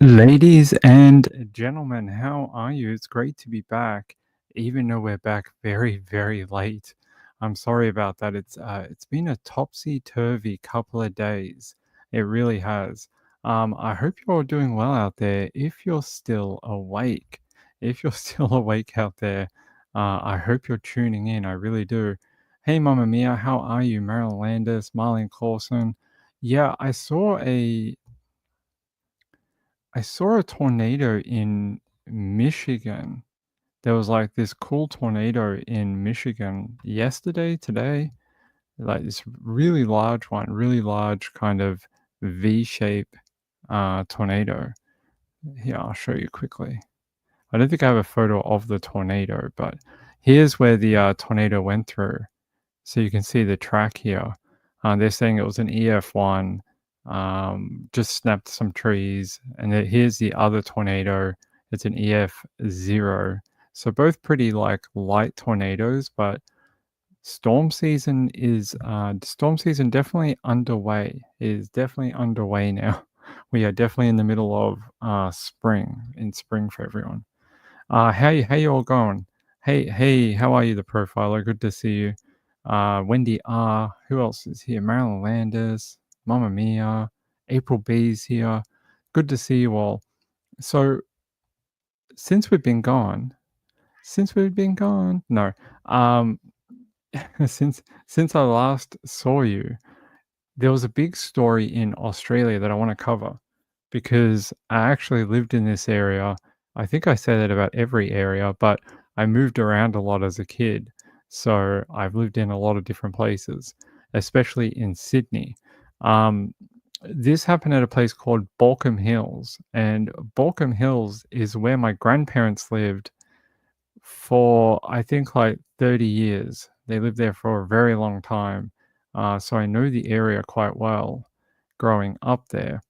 Ladies and gentlemen, how are you? It's great to be back, even though we're back very, very late. I'm sorry about that. It's been a topsy-turvy couple of days. It really has. I hope you're all doing well out there. If you're still awake, if you're still awake out there, I hope you're tuning in. I really do. Hey, Mama Mia, how are you? Marilyn Landis, Marlene Clausen. Yeah, I saw a tornado in Michigan. There was like this cool tornado in Michigan yesterday, today, like this really large one, really large kind of V shape tornado. Here, I'll show you quickly. I don't think I have a photo of the tornado, but here's where the tornado went through. So you can see the track here. They're saying it was an EF1, just snapped some trees. And then here's the other tornado. It's an EF0. So both pretty like light tornadoes, but storm season definitely underway. Is definitely underway now. We are definitely in the middle of spring for everyone. How you all going? Hey, how are you, the profiler? Good to see you. Wendy R. Who else is here? Marilyn Landis, Mama Mia, April B's here. Good to see you all. So since we've been gone, no, um, since I last saw you, there was a big story in Australia that I want to cover because I actually lived in this area. I think I say that about every area, but I moved around a lot as a kid. So I've lived in a lot of different places, especially in Sydney. Um, this happened at a place called Balcombe Hills, and Balcombe Hills is where my grandparents lived for I think like 30 years. They lived there for a very long time. So I know the area quite well growing up there.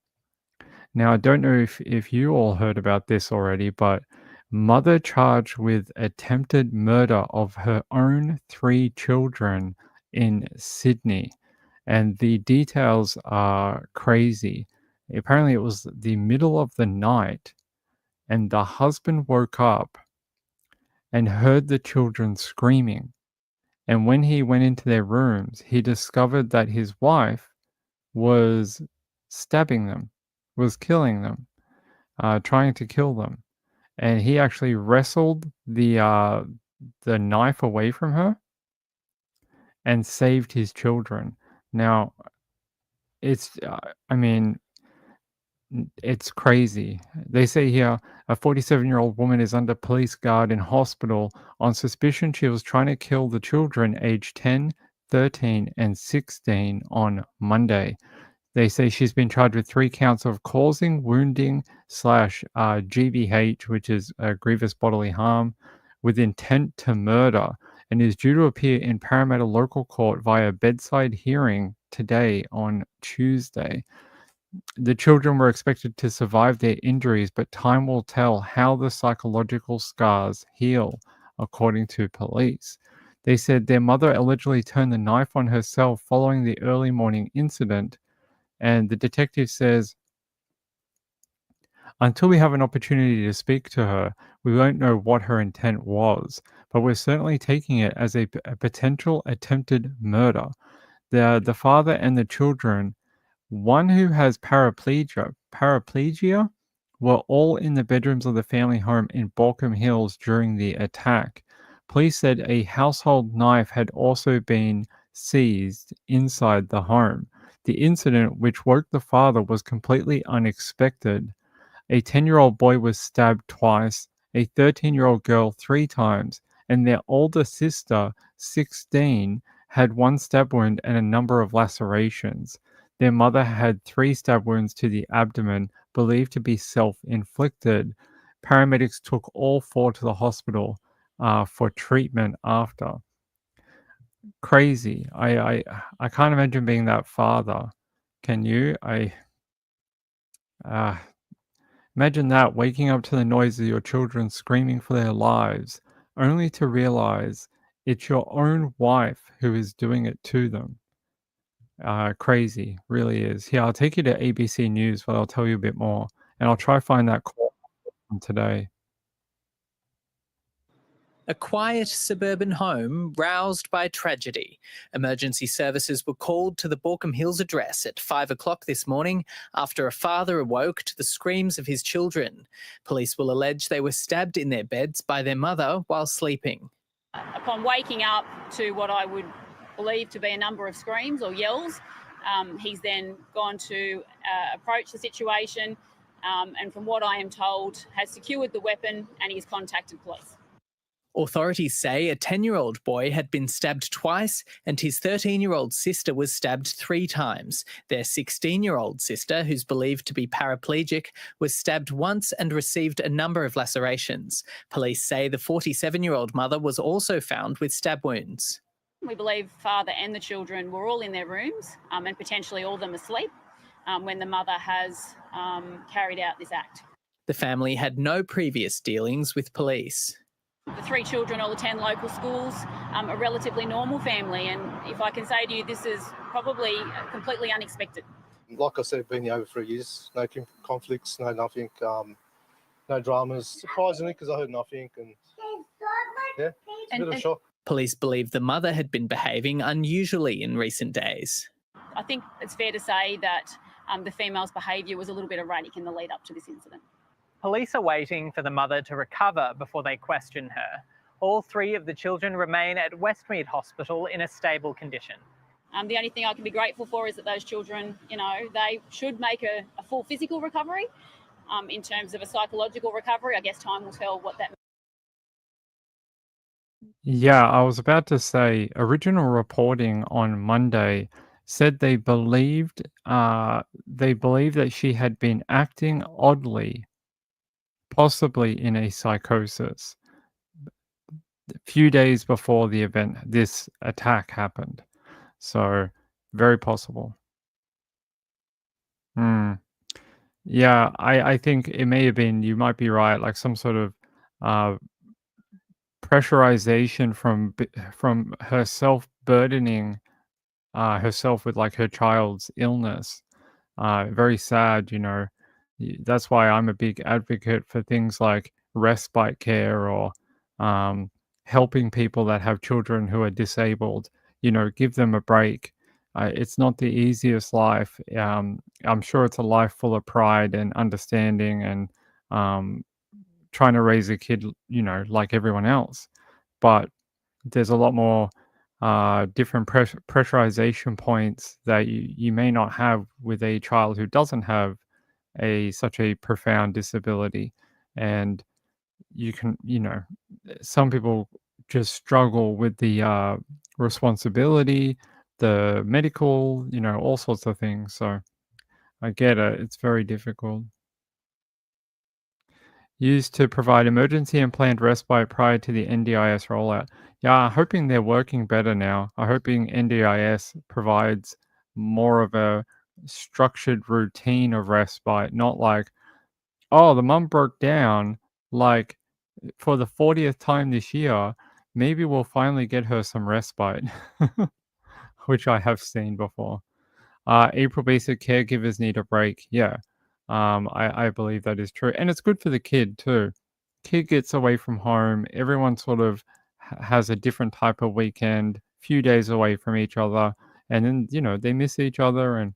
Now, I don't know if you all heard about this already, but mother charged with attempted murder of her own three children in Sydney. And the details are crazy. Apparently, it was the middle of the night, and the husband woke up and heard the children screaming. And when he went into their rooms, he discovered that his wife was stabbing them, was killing them, trying to kill them. And he actually wrestled the knife away from her and saved his children. Now, I mean, it's crazy. They say here a 47-year-old woman is under police guard in hospital on suspicion she was trying to kill the children aged 10, 13, and 16 on Monday. They say she's been charged with 3 counts of causing, wounding slash GBH, which is grievous bodily harm, with intent to murder, and is due to appear in Parramatta Local Court via bedside hearing today on Tuesday. The children were expected to survive their injuries, but time will tell how the psychological scars heal, according to police. They said their mother allegedly turned the knife on herself following the early morning incident, and the detective says, until we have an opportunity to speak to her, we won't know what her intent was, but we're certainly taking it as a potential attempted murder. The father and the children, one who has paraplegia, were all in the bedrooms of the family home in Balcombe Hills during the attack. Police said a household knife had also been seized inside the home. The incident, which woke the father, was completely unexpected. A 10-year-old boy was stabbed twice, a 13-year-old girl 3 times, and their older sister, 16, had 1 stab wound and a number of lacerations. Their mother had 3 stab wounds to the abdomen, believed to be self-inflicted. Paramedics took all 4 to the hospital for treatment after. Crazy. I can't imagine being that father. Can you? Uh, Imagine that, waking up to the noise of your children screaming for their lives, only to realize it's your own wife who is doing it to them. Crazy, really is. Here, I'll take you to ABC News, where I'll tell you a bit more. and I'll try find that call from today. A quiet suburban home roused by tragedy. Emergency services were called to the Borkham Hills address at 5 o'clock this morning after a father awoke to the screams of his children. Police will allege they were stabbed in their beds by their mother while sleeping. Upon waking up to what I would believe to be a number of screams or yells, he's then gone to approach the situation and from what I am told has secured the weapon and he's contacted police. Authorities say a 10-year-old boy had been stabbed twice and his 13-year-old sister was stabbed 3 times. Their 16-year-old sister, who's believed to be paraplegic, was stabbed once and received a number of lacerations. Police say the 47-year-old mother was also found with stab wounds. We believe father and the children were all in their rooms and potentially all of them asleep when the mother has carried out this act. The family had no previous dealings with police. The 3 children all attend local schools, a relatively normal family, and if I can say to you, this is probably completely unexpected. Like I said, been here over 3 years, no conflicts, no nothing, no dramas. Surprisingly, because I heard nothing, and yeah, it's a bit of a shock. Police believe the mother had been behaving unusually in recent days. I think it's fair to say that the female's behaviour was a little bit erratic in the lead up to this incident. Police are waiting for the mother to recover before they question her. All 3 of the children remain at Westmead Hospital in a stable condition. The only thing I can be grateful for is that those children, they should make a full physical recovery. In terms of a psychological recovery, I guess time will tell what that means. Yeah, I was about to say, original reporting on Monday said they believed that she had been acting oddly, possibly in a psychosis, a few days before this attack happened. So, very possible. Yeah, I think it may have been, you might be right, like some sort of pressurization from herself burdening herself with like her child's illness. Very sad, That's why I'm a big advocate for things like respite care or helping people that have children who are disabled. Give them a break. It's not the easiest life. I'm sure it's a life full of pride and understanding and trying to raise a kid, like everyone else. But there's a lot more different pressurization points that you may not have with a child who doesn't have such a profound disability. And you can, some people just struggle with the responsibility, the medical, all sorts of things. So I get it. It's very difficult. Used to provide emergency and planned respite prior to the NDIS rollout. Yeah, I'm hoping they're working better now. I'm hoping NDIS provides more of a structured routine of respite, not like, oh, the mum broke down, like for the 40th time this year, maybe we'll finally get her some respite, which I have seen before. April basic caregivers need a break. Yeah. I believe that is true. And it's good for the kid too. Kid gets away from home. Everyone sort of has a different type of weekend, few days away from each other. And then, they miss each other and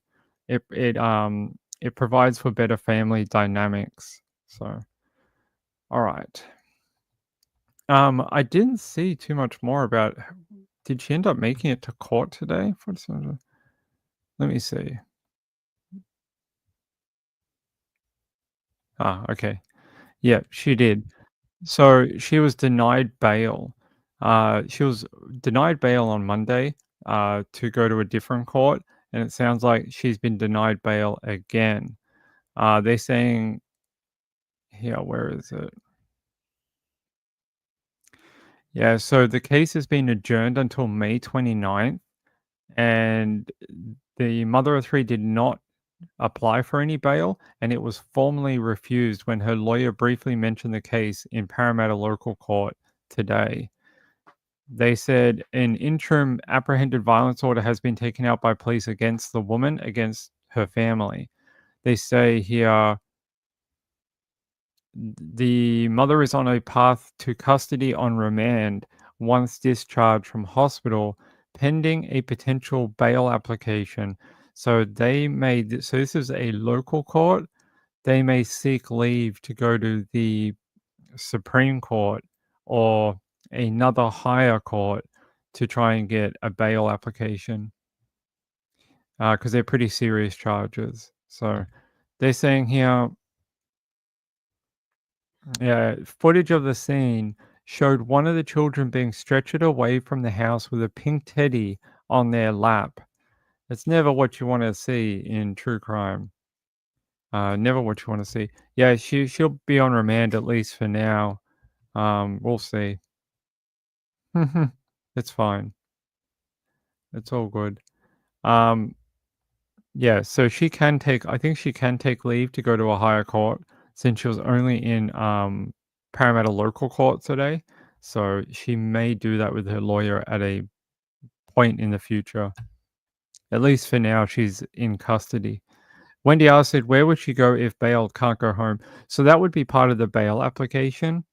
it provides for better family dynamics. So, all right. I didn't see too much more about, did she end up making it to court today? Let me see. Okay. Yeah, she did. So she was denied bail. She was denied bail on Monday to go to a different court, and it sounds like she's been denied bail again. They're saying here, where is it? Yeah, so the case has been adjourned until May 29th, and the mother of 3 did not apply for any bail, and it was formally refused when her lawyer briefly mentioned the case in Parramatta Local Court today. They said an interim apprehended violence order has been taken out by police against the woman, against her family. They say here, the mother is on a path to custody on remand once discharged from hospital, pending a potential bail application. So so this is a local court. They may seek leave to go to the Supreme Court or another higher court to try and get a bail application, because they're pretty serious charges. So they're saying here, footage of the scene showed one of the children being stretchered away from the house with a pink teddy on their lap. It's never what you want to see in true crime. Never what you want to see. Yeah, she'll be on remand at least for now. We'll see. It's fine. It's all good. Yeah, so I think she can take leave to go to a higher court since she was only in Parramatta local court today. So she may do that with her lawyer at a point in the future. At least for now, she's in custody. Wendy R said, where would she go if bail can't go home? So that would be part of the bail application.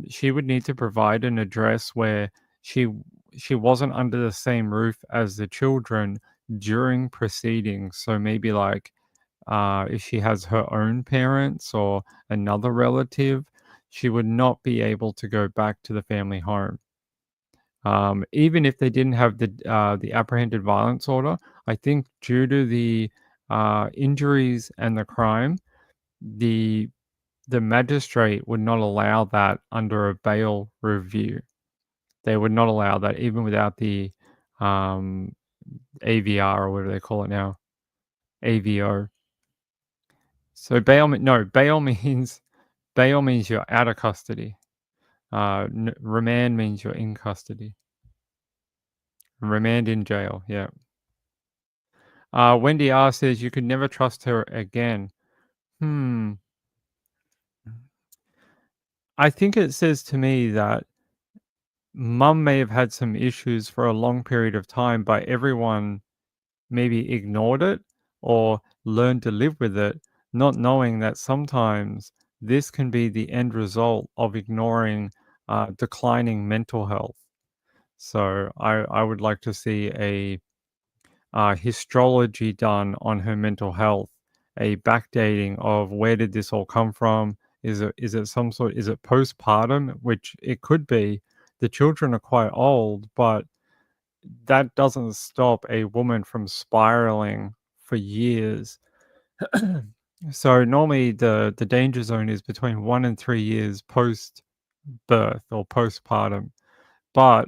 She would need to provide an address where she wasn't under the same roof as the children during proceedings. So maybe like if she has her own parents or another relative, she would not be able to go back to the family home. Even if they didn't have the apprehended violence order, I think due to the injuries and the crime, the magistrate would not allow that under a bail review. They would not allow that even without the AVR or whatever they call it now, AVO. So bail means you're out of custody. Remand means you're in custody. Remand in jail, yeah. Wendy R says you could never trust her again. I think it says to me that mum may have had some issues for a long period of time, but everyone maybe ignored it or learned to live with it, not knowing that sometimes this can be the end result of ignoring declining mental health. So I would like to see a histology done on her mental health, a backdating of where did this all come from? Is it postpartum, which it could be. The children are quite old, but that doesn't stop a woman from spiraling for years. So normally the danger zone is between 1 and 3 years post birth or postpartum, but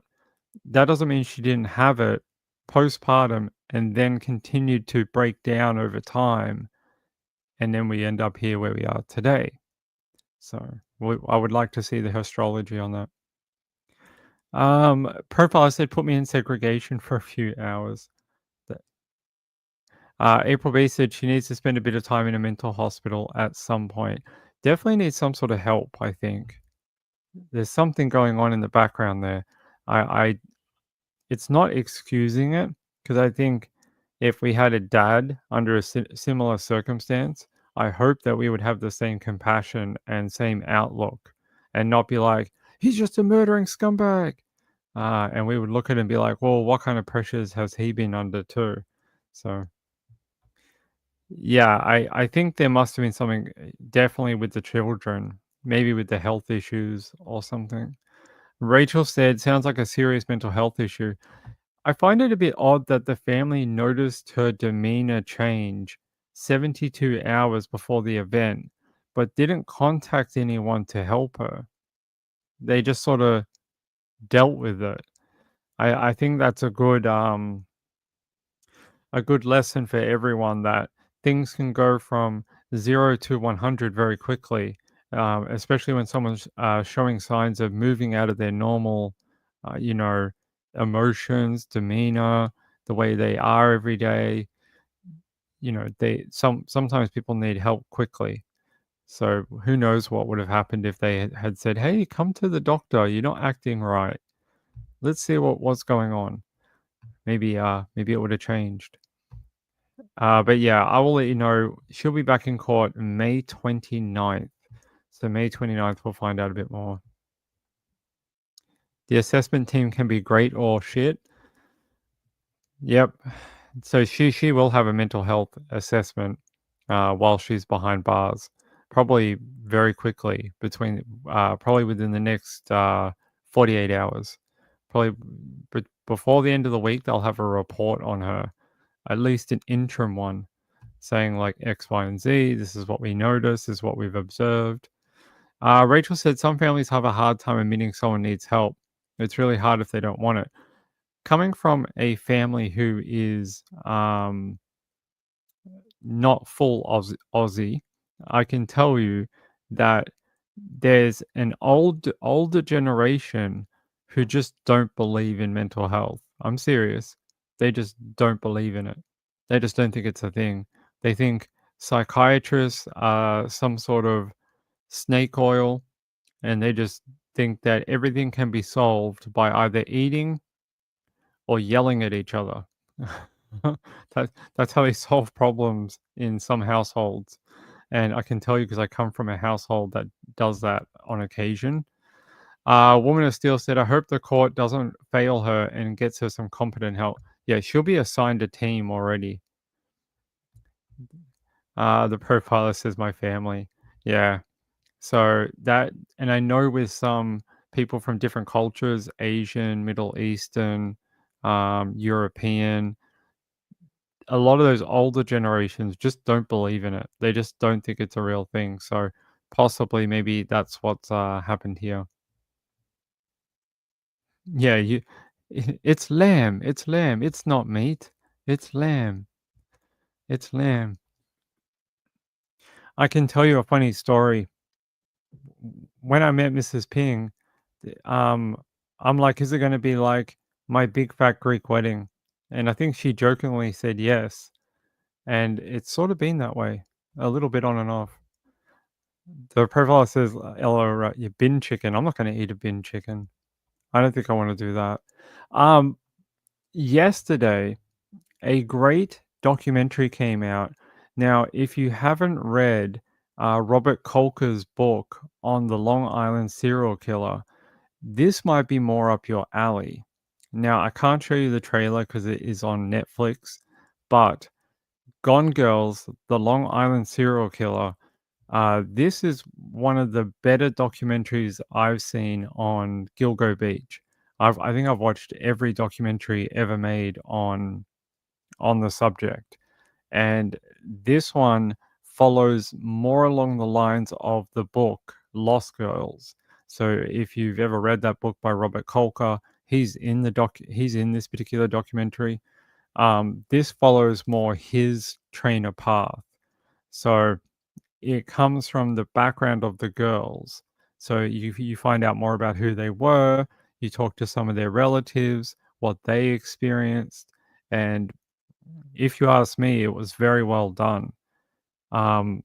that doesn't mean she didn't have it postpartum and then continued to break down over time, and then we end up here where we are today. So I would like to see the histology on that. Profile said, put me in segregation for a few hours. April B said she needs to spend a bit of time in a mental hospital at some point. Definitely needs some sort of help, I think. There's something going on in the background there. It's not excusing it, because I think if we had a dad under a similar circumstance, I hope that we would have the same compassion and same outlook and not be like, he's just a murdering scumbag. And we would look at it and be like, well, what kind of pressures has he been under too? So, yeah, I think there must have been something definitely with the children, maybe with the health issues or something. Rachel said, sounds like a serious mental health issue. I find it a bit odd that the family noticed her demeanor change 72 hours before the event, but didn't contact anyone to help her. They just sort of dealt with it. I think that's a good lesson for everyone, that things can go from 0 to 100 very quickly, especially when someone's showing signs of moving out of their normal, emotions, demeanor, the way they are every day. Sometimes people need help quickly. So who knows what would have happened if they had said, hey, come to the doctor, you're not acting right, let's see what's going on. Maybe it would have changed. But yeah, I will let you know. She'll be back in court May 29th. So May 29th, we'll find out a bit more. The assessment team can be great or shit. Yep. So she will have a mental health assessment while she's behind bars, probably very quickly probably within the next 48 hours. Probably before the end of the week, they'll have a report on her, at least an interim one, saying like X, Y, and Z. This is what we noticed. This is what we've observed. Rachel said some families have a hard time admitting someone needs help. It's really hard if they don't want it. Coming from a family who is not full Aussie, I can tell you that there's an older generation who just don't believe in mental health. I'm serious. They just don't believe in it. They just don't think it's a thing. They think psychiatrists are some sort of snake oil, and they just think that everything can be solved by either eating or yelling at each other. That's how they solve problems in some households. And I can tell you because I come from a household that does that on occasion. Woman of Steel said, I hope the court doesn't fail her and gets her some competent help. Yeah, she'll be assigned a team already. The profiler says my family. Yeah. So that, and I know with some people from different cultures, Asian, Middle Eastern, European, a lot of those older generations just don't believe in it. They just don't think it's a real thing. So possibly maybe that's what's happened here. Yeah, it's lamb. It's lamb. It's not meat. It's lamb. It's lamb. I can tell you a funny story. When I met Mrs. Ping, um, I'm like, is it going to be like my big fat Greek wedding? And I think she jokingly said yes. And it's sort of been that way, a little bit on and off. The profile says, Ella, you bin chicken. I'm not going to eat a bin chicken. I don't think I want to do that. Yesterday, a great documentary came out. Now, if you haven't read Robert Kolker's book on the Long Island serial killer, this might be more up your alley. Now, I can't show you the trailer because it is on Netflix, but Gone Girls, the Long Island serial killer, this is one of the better documentaries I've seen on Gilgo Beach. I think I've watched every documentary ever made on the subject, and this one follows more along the lines of the book Lost Girls. So if you've ever read that book by Robert Kolker, he's in this particular documentary. This follows more his trainer path. So it comes from the background of the girls. So you find out more about who they were, you talk to some of their relatives, what they experienced, and if you ask me, it was very well done. Um,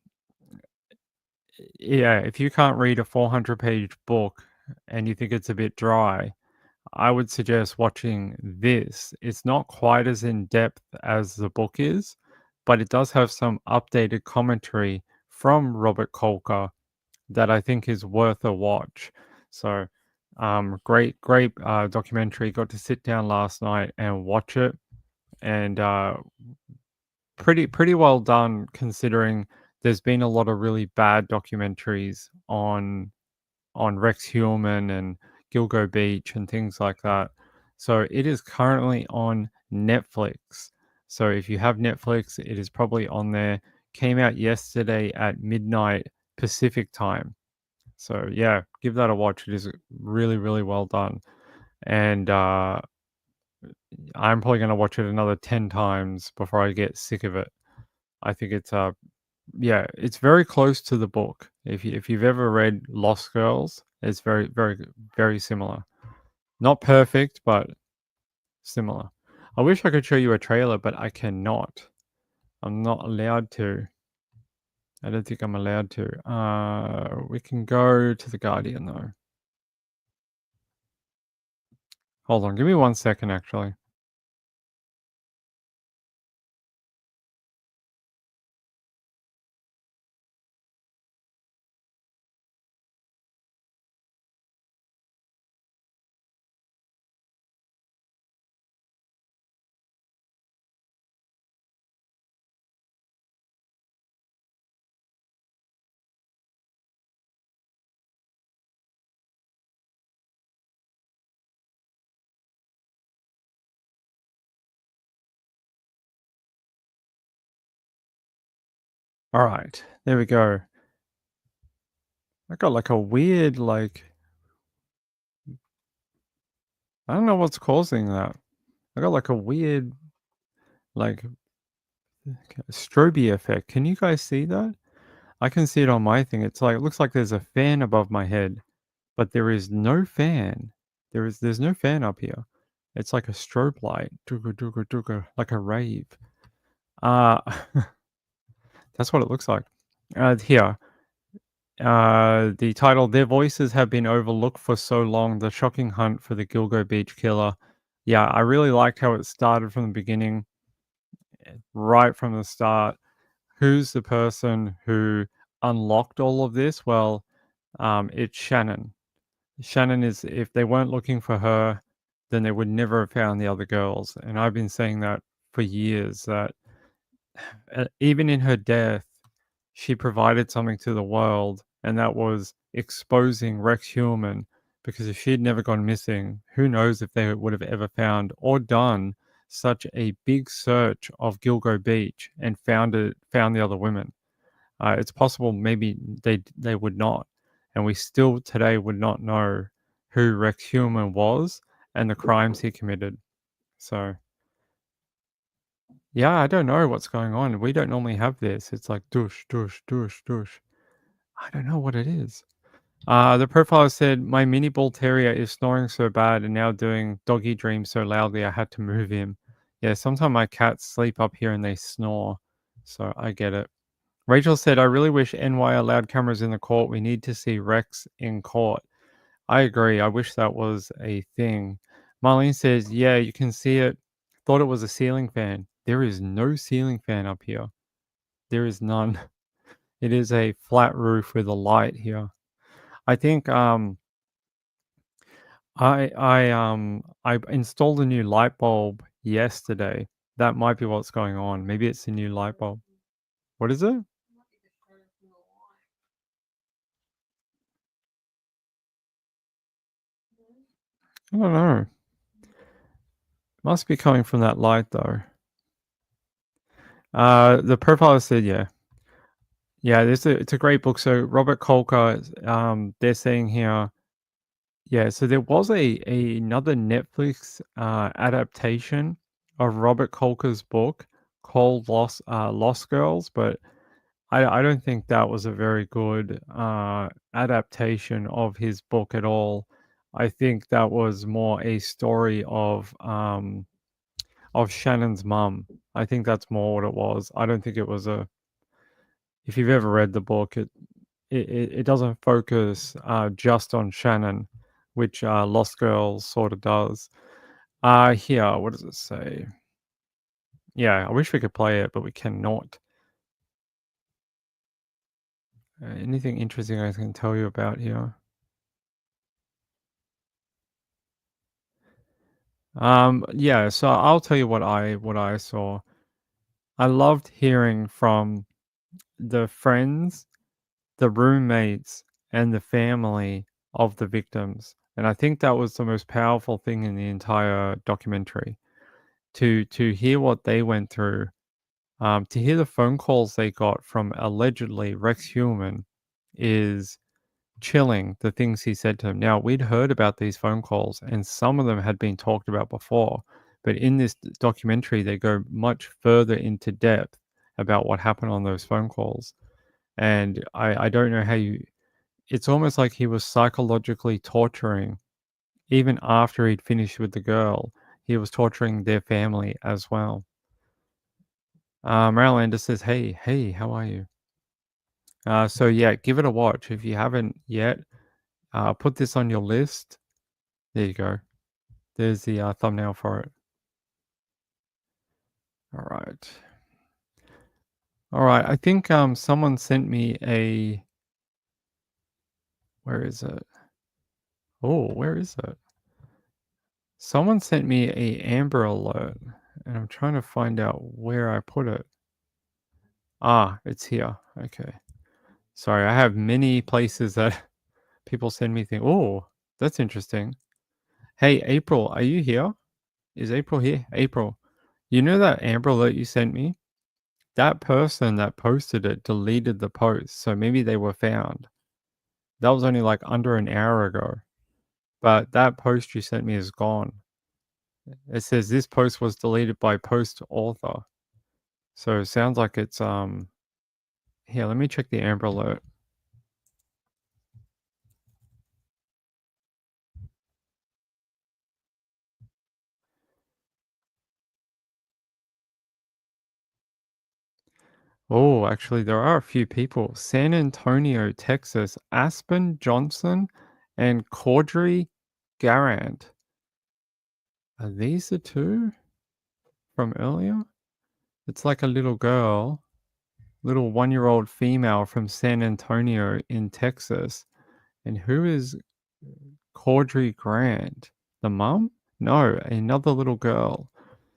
yeah, if you can't read a 400-page book and you think it's a bit dry, I would suggest watching this. It's not quite as in depth as the book is, but it does have some updated commentary from Robert Kolker that I think is worth a watch. So, great documentary. Got to sit down last night and watch it, and pretty well done considering there's been a lot of really bad documentaries on Rex Heuermann and Gilgo Beach and things like that. So it is currently on Netflix. So if you have Netflix, it is probably on there. Came out yesterday at midnight Pacific time. So yeah, give that a watch. It is really, really well done. And I'm probably going to watch it another 10 times before I get sick of it. I think it's yeah, it's very close to the book. If you've ever read Lost Girls, it's very, very, very similar. Not perfect, but similar. I wish I could show you a trailer, but I cannot. I'm not allowed to. I don't think I'm allowed to. We can go to The Guardian, though. Hold on, give me 1 second, actually. All right, there we go. I got like a weird, like, I don't know what's causing that. I got like a weird, like, strobe effect. Can you guys see that? I can see it on my thing. It's like, it looks like there's a fan above my head, but there is no fan. There's no fan up here. It's like a strobe light, dooga, dooga, dooga, like a rave. Uh, that's what it looks like. Here, the title, Their Voices Have Been Overlooked for So Long, The Shocking Hunt for the Gilgo Beach Killer. Yeah, I really liked how it started from the beginning, right from the start. Who's the person who unlocked all of this? Well, it's Shannon. Shannon is, if they weren't looking for her, then they would never have found the other girls. And I've been saying that for years, that even in her death, she provided something to the world, and that was exposing Rex Heuermann. Because if she had never gone missing, who knows if they would have ever found or done such a big search of Gilgo Beach and found the other women. It's possible maybe they would not, and we still today would not know who Rex Heuermann was and the crimes he committed. So yeah, I don't know what's going on. We don't normally have this. It's like douche, douche, douche, douche. I don't know what it is. The profile said, my mini bull terrier is snoring so bad and now doing doggy dreams so loudly I had to move him. Yeah, sometimes my cats sleep up here and they snore. So I get it. Rachel said, I really wish NY allowed cameras in the court. We need to see Rex in court. I agree. I wish that was a thing. Marlene says, yeah, you can see it. Thought it was a ceiling fan. There is no ceiling fan up here. There is none. It is a flat roof with a light here. I think I installed a new light bulb yesterday. That might be what's going on. Maybe it's a new light bulb. What is it? I don't know. Must be coming from that light though. The profile said, yeah. Yeah, it's a great book. So Robert Kolker, they're saying here, yeah, so there was another Netflix adaptation of Robert Kolker's book called Lost Girls, but I don't think that was a very good adaptation of his book at all. I think that was more a story of Shannon's mum. I think that's more what it was. I don't think it was a. If you've ever read the book, it doesn't focus just on Shannon, which Lost Girls sort of does. Here, what does it say? Yeah, I wish we could play it, but we cannot. Anything interesting I can tell you about here? Yeah, so I'll tell you what I saw. I loved hearing from the friends, the roommates, and the family of the victims. And I think that was the most powerful thing in the entire documentary. To hear what they went through, to hear the phone calls they got from allegedly Rex Heuermann is chilling, the things he said to them. Now, we'd heard about these phone calls, and some of them had been talked about before, but in this documentary, they go much further into depth about what happened on those phone calls. And I don't know how you. It's almost like he was psychologically torturing, even after he'd finished with the girl. He was torturing their family as well. Marilander says, hey, how are you? So yeah, give it a watch if you haven't yet. Put this on your list. There you go. There's the thumbnail for it. All right. All right. I think someone sent me a. Where is it? Oh, where is it? Someone sent me a Amber Alert, and I'm trying to find out where I put it. Ah, it's here. Okay. Sorry, I have many places that people send me things. Oh, that's interesting. Hey, April, are you here? Is April here? April, you know that Amber Alert you sent me? that person that posted it deleted the post, so maybe they were found. That was only like under an hour ago, but that post you sent me is gone. It says this post was deleted by post author. So it sounds like it's here, let me check the Amber Alert. Oh, actually, there are a few people. San Antonio, Texas, Aspen Johnson and Caudry Garant. Are these the two from earlier? It's like a little girl, little 1-year-old female from San Antonio in Texas. And who is Caudry Grant? The mum? No, another little girl.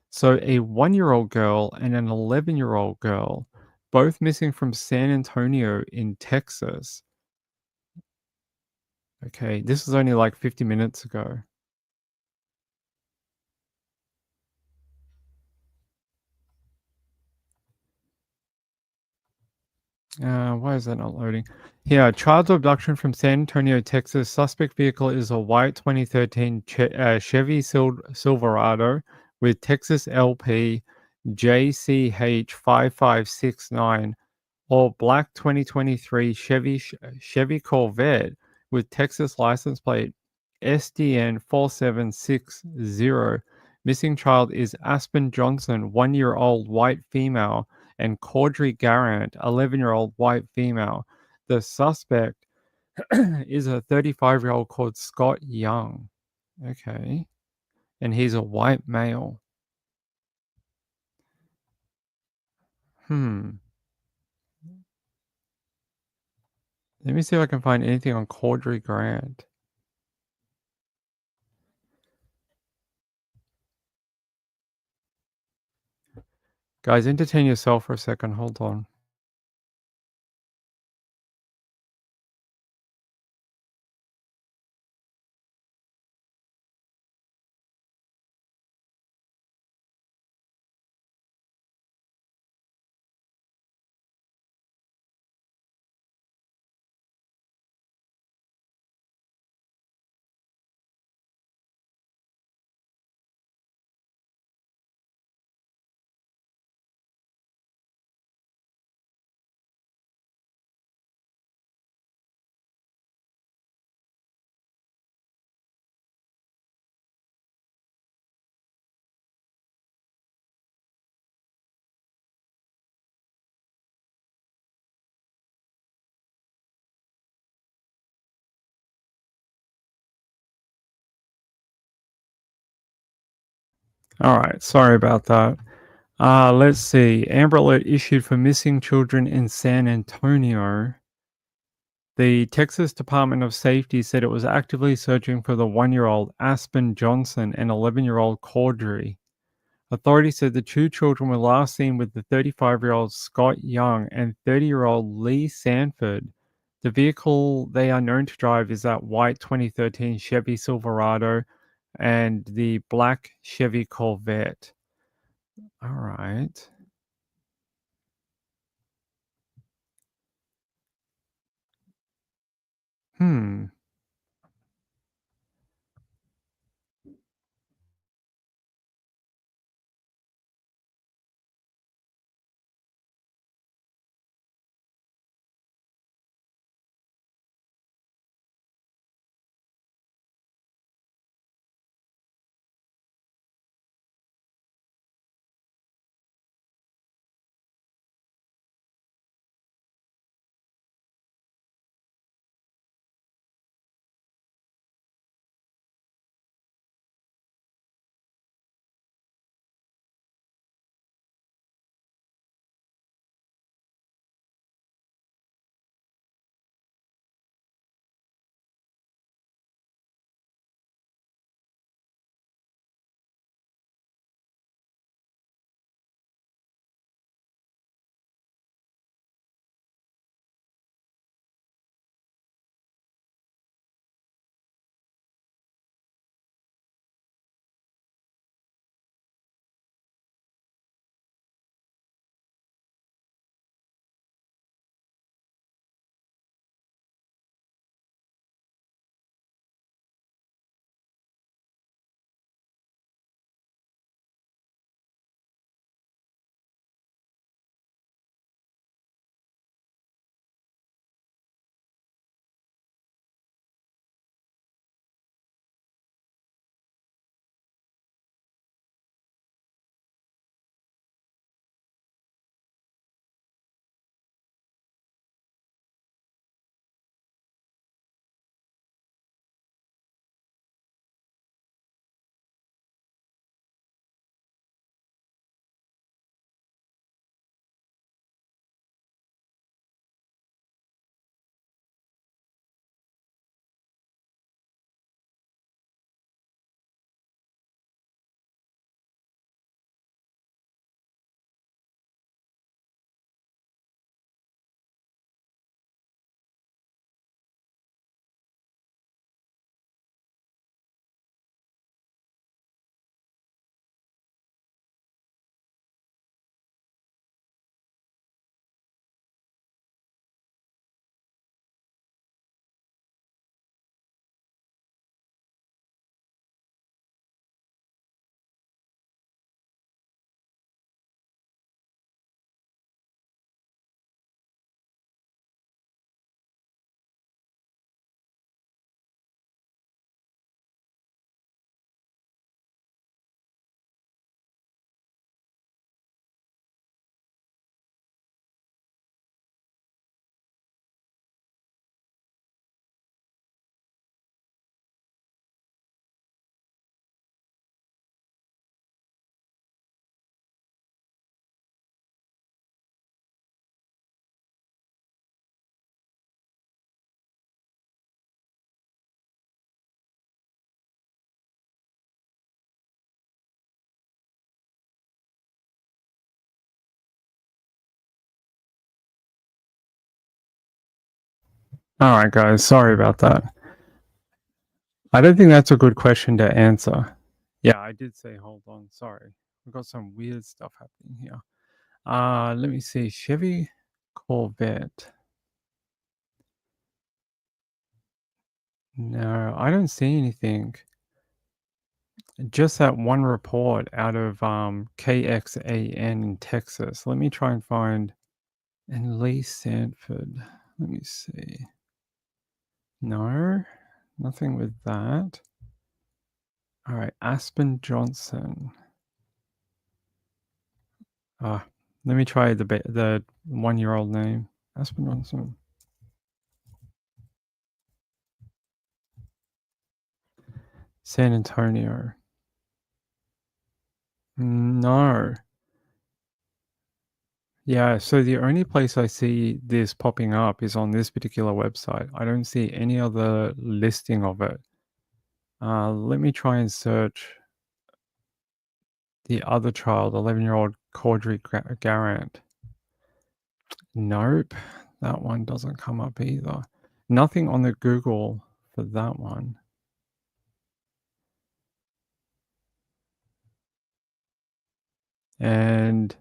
So a 1-year-old girl and an 11-year-old girl, both missing from San Antonio in Texas. Okay, this was only like 50 minutes ago. Why is that not loading? Here, child abduction from San Antonio, Texas. Suspect vehicle is a white 2013 Chevy Silverado with Texas LP JCH 5569 or black 2023 Chevy Corvette with Texas license plate SDN 4760. Missing child is Aspen Johnson, 1-year-old white female, and Caudry Garant, 11-year-old white female. The suspect is a 35-year-old called Scott Young. Okay. And he's a white male. Let me see if I can find anything on Caudry Grant. Guys, entertain yourself for a second. Hold on. All right, sorry about that. Let's see. Amber Alert issued for missing children in San Antonio. The Texas Department of Safety said it was actively searching for the 1-year-old Aspen Johnson and 11-year-old Caudry. Authorities said the two children were last seen with the 35-year-old Scott Young and 30-year-old Lee Sanford. The vehicle they are known to drive is that white 2013 Chevy Silverado and the black Chevy Corvette. All right. Hmm. All right, guys. Sorry about that. I don't think that's a good question to answer. Yeah, I did say hold on. Sorry. We've got some weird stuff happening here. Let me see. Chevy Corvette. No, I don't see anything. Just that one report out of KXAN in Texas. Let me try and find. And Lee Sanford. Let me see. No, nothing with that. All right, Aspen Johnson. Let me try the 1-year-old name. Aspen Johnson. San Antonio. No. Yeah, so the only place I see this popping up is on this particular website. I don't see any other listing of it. Let me try and search the other child, 11-year-old Caudry Garant. Nope, that one doesn't come up either. Nothing on the Google for that one. And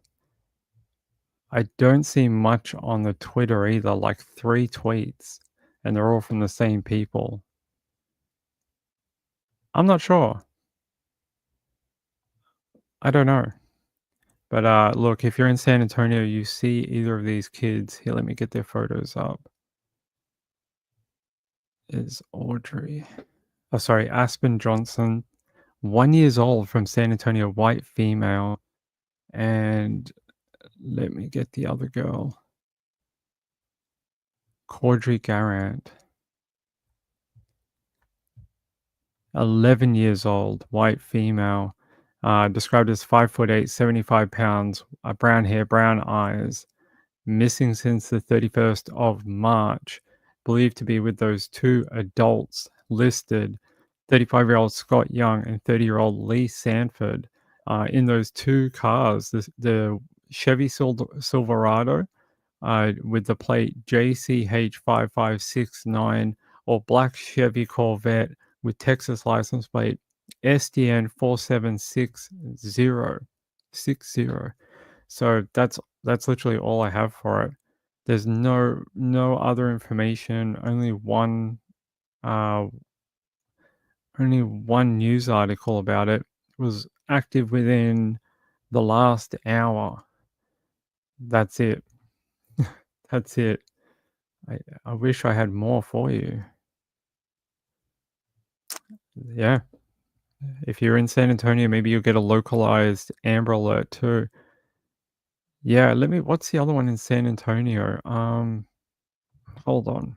I don't see much on the Twitter either, like 3 tweets, and they're all from the same people. I'm not sure. I don't know. But look, if you're in San Antonio, you see either of these kids. Here, let me get their photos up. Is Audrey. Oh, sorry, Aspen Johnson, 1 years old, from San Antonio, white female. And let me get the other girl. Caudry Garant. 11 years old, white female. Described as 5'8", 75 pounds, brown hair, brown eyes. Missing since the 31st of March. Believed to be with those 2 adults listed, 35-year-old Scott Young and 30-year-old Lee Sanford, in those 2 cars. The Chevy Silverado with the plate JCH5569, or black Chevy Corvette with Texas license plate SDN 476060. So that's literally all I have for it. There's no other information. Only one news article about it. It was active within the last hour. That's it. That's it. I wish I had more for you. Yeah. If you're in San Antonio, maybe you'll get a localized Amber Alert too. Yeah, what's the other one in San Antonio? Hold on.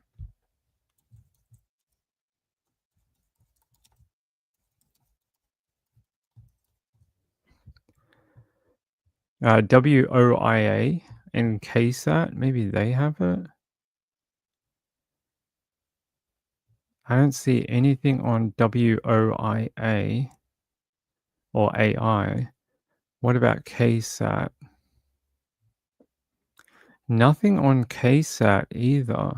WOIA and KSAT, maybe they have it. I don't see anything on WOIA or AI. What about KSAT? Nothing on KSAT either.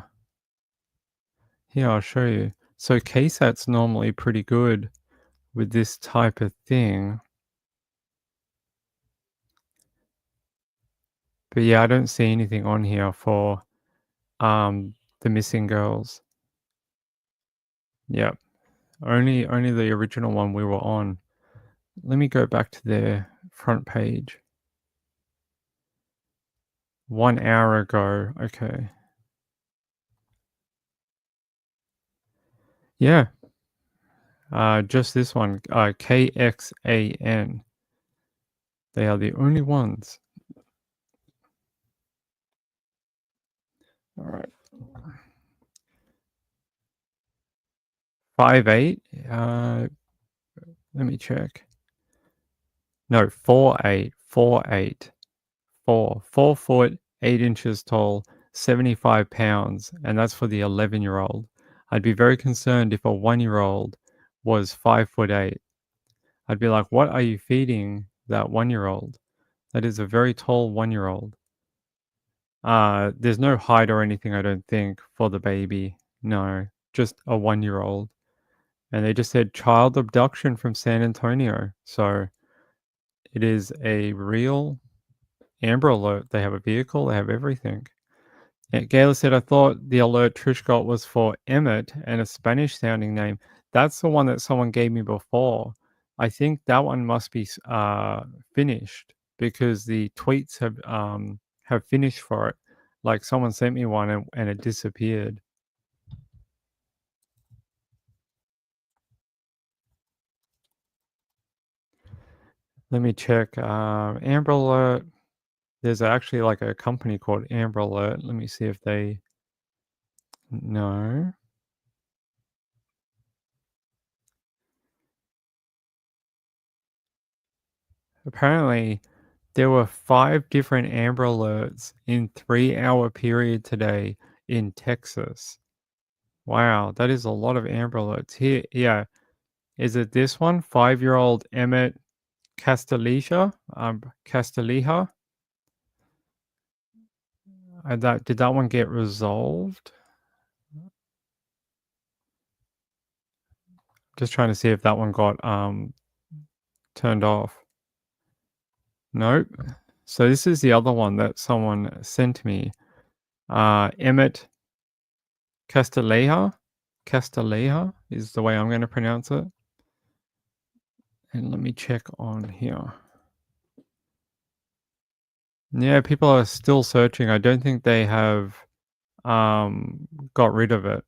Here, I'll show you. So KSAT's normally pretty good with this type of thing. But yeah, I don't see anything on here for the missing girls. Yep. Only the original one we were on. Let me go back to their front page. 1 hour ago. Okay. Yeah. Just this one. KXAN. They are the only ones. All right. 5'8". Let me check. No, 4'8". 4'8". 4 foot 8 inches tall, 75 pounds, and that's for the 11-year-old. I'd be very concerned if a 1-year-old was 5'8". I'd be like, what are you feeding that 1-year-old? That is a very tall 1-year-old. There's no height or anything, I don't think, for the baby. No, just a 1-year-old. And they just said child abduction from San Antonio. So it is a real Amber Alert. They have a vehicle, they have everything. Gayla said, I thought the alert Trish got was for Emmett and a Spanish sounding name. That's the one that someone gave me before. I think that one must be finished because the tweets have finished for it. Like someone sent me one and it disappeared. Let me check. Amber Alert. There's actually like a company called Amber Alert. Let me see if they. No. Apparently, there were 5 different Amber Alerts in 3-hour period today in Texas. Wow, that is a lot of Amber Alerts. Here, yeah. Is it this one? 5-year-old Emmett Castilleja? Castilleja? Did that one get resolved? Just trying to see if that one got turned off. Nope. So this is the other one that someone sent me. Emmett Castilleja. Castilleja is the way I'm going to pronounce it. And let me check on here. Yeah, people are still searching. I don't think they have got rid of it.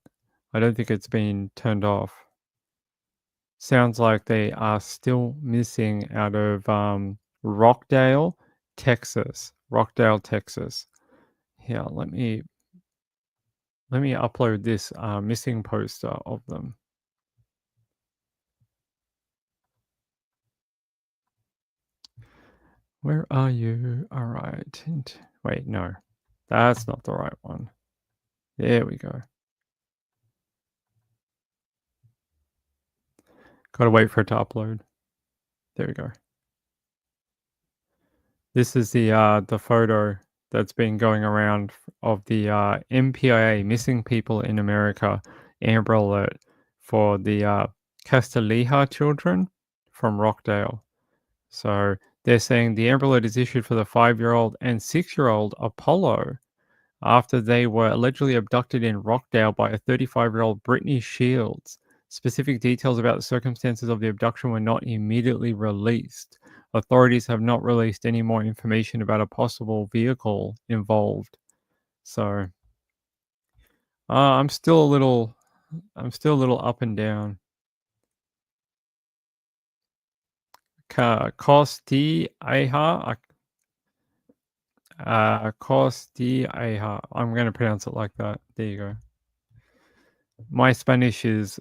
I don't think it's been turned off. Sounds like they are still missing out of Rockdale, Texas. Rockdale, Texas. Here, let me upload this missing poster of them. Where are you? All right. Wait, no. That's not the right one. There we go. Gotta wait for it to upload. There we go. This is the photo that's been going around of the MPIA, Missing People in America, Amber Alert for the Castilleja children from Rockdale. So they're saying the Amber Alert is issued for the 5-year-old and 6-year-old Apollo after they were allegedly abducted in Rockdale by a 35-year-old Brittany Shields. Specific details about the circumstances of the abduction were not immediately released. Authorities have not released any more information about a possible vehicle involved. So I'm still a little up and down. Costilleja. Costilleja. I'm going to pronounce it like that. There you go. My Spanish is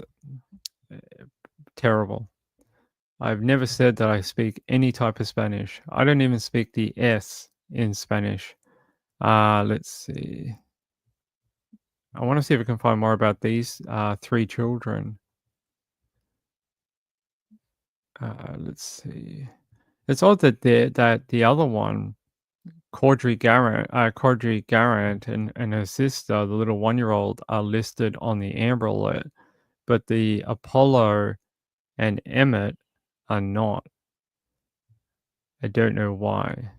terrible. I've never said that I speak any type of Spanish. I don't even speak the S in Spanish. Let's see. I want to see if I can find more about these 3 children. Let's see. It's odd that the other one, Caudry Garrett and her sister, the little 1-year-old, are listed on the Amber Alert, but the Apollo and Emmett are not. I don't know why.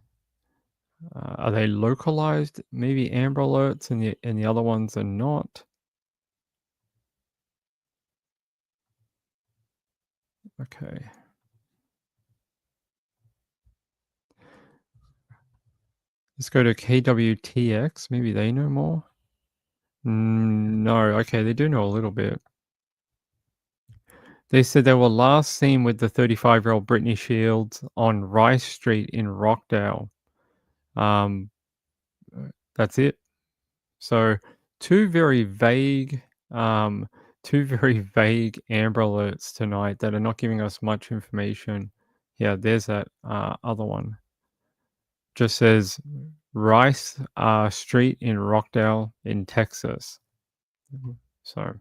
Are they localized? Maybe Amber Alerts and the other ones are not. Okay. Let's go to KWTX. Maybe they know more. No. Okay, they do know a little bit. They said they were last seen with the 35-year-old Brittany Shields on Rice Street in Rockdale. That's it. So 2 very vague Amber Alerts tonight that are not giving us much information. Yeah, there's that other one. Just says Rice Street in Rockdale in Texas. So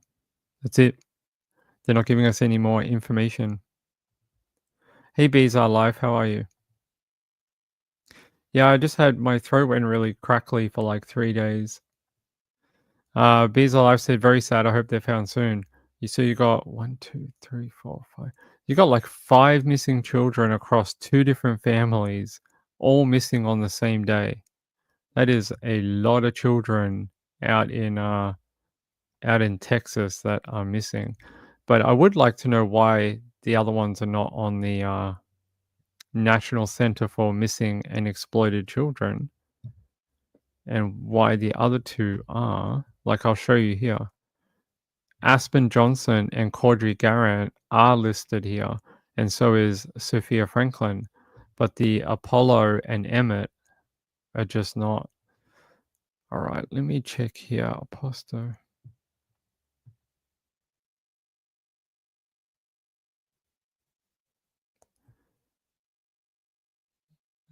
that's it. They're not giving us any more information. Hey, Bees Are Live, how are you? Yeah, I just had my throat went really crackly for like 3 days. Bees Alive said, very sad. I hope they're found soon. You got 1, 2, 3, 4, 5. You got like 5 missing children across 2 different families, all missing on the same day. That is a lot of children out in Texas that are missing. But I would like to know why the other ones are not on the National Center for Missing and Exploited Children, and why the other 2 are. Like, I'll show you here. Aspen Johnson and Caudry Garrett are listed here, and so is Sophia Franklin, but the Apollo and Emmett are just not. All right, let me check here. Aposto.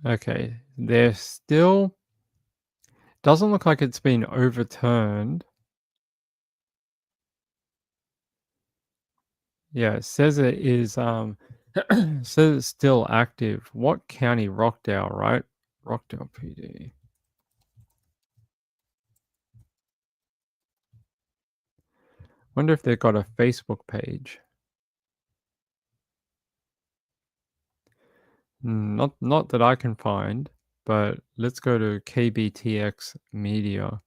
Okay, they're still. Doesn't look like it's been overturned. Yeah, it says it is says it's still active. What county? Rockdale, right? Rockdale PD. Wonder if they've got a Facebook page. Not that I can find, but let's go to KBTX Media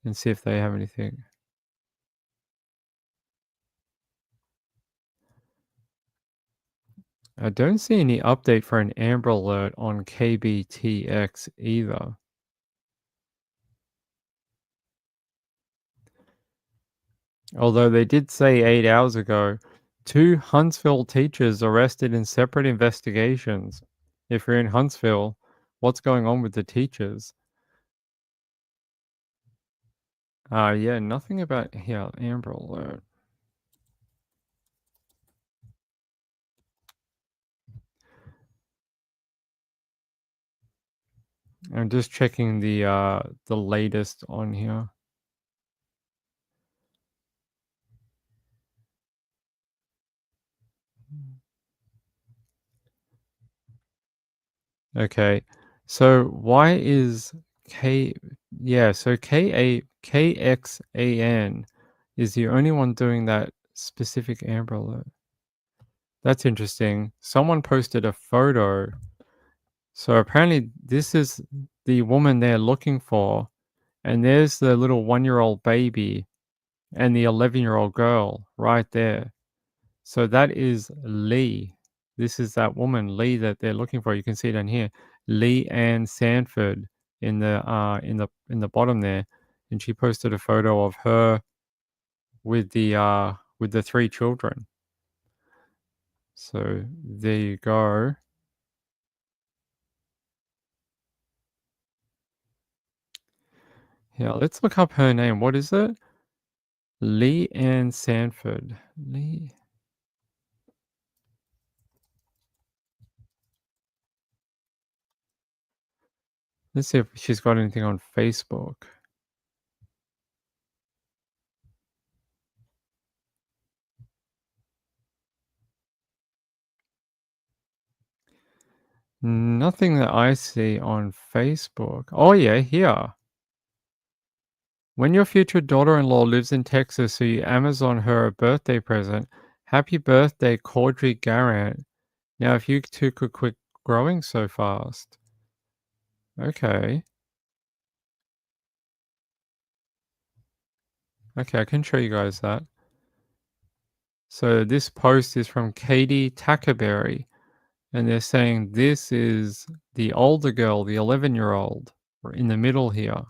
and see if they have anything. I don't see any update for an Amber Alert on KBTX either. Although they did say 8 hours ago, 2 Huntsville teachers arrested in separate investigations. If you're in Huntsville, what's going on with the teachers? Yeah, nothing about here, Amber Alert. I'm just checking the latest on here. Okay. So why is so KXAN is the only one doing that specific Amber Alert. That's interesting. Someone posted a photo. So apparently this is the woman they're looking for, and there's the little 1-year-old baby and the 11-year-old girl right there. So that is Lee. This is that woman, Lee, that they're looking for. You can see it on here. Lee Ann Sanford in the bottom there. And she posted a photo of her with the 3 children. So there you go. Yeah, let's look up her name. What is it? Lee Ann Sanford. Lee. Let's see if she's got anything on Facebook. Nothing that I see on Facebook. Oh yeah, here. When your future daughter-in-law lives in Texas, so you Amazon her a birthday present. Happy birthday, Caudry Garrett. Now, if you two could quit growing so fast. Okay. Okay, I can show you guys that. So this post is from Katie Tackerberry, and they're saying this is the older girl, the 11-year-old, in the middle here,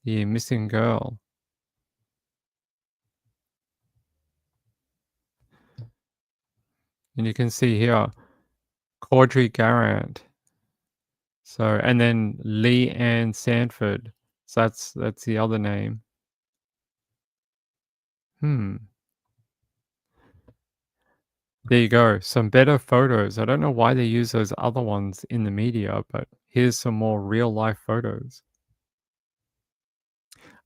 the missing girl. And you can see here, Caudry Garrett. So, and then Lee Ann Sanford. So that's the other name. There you go. Some better photos. I don't know why they use those other ones in the media, but here's some more real life photos.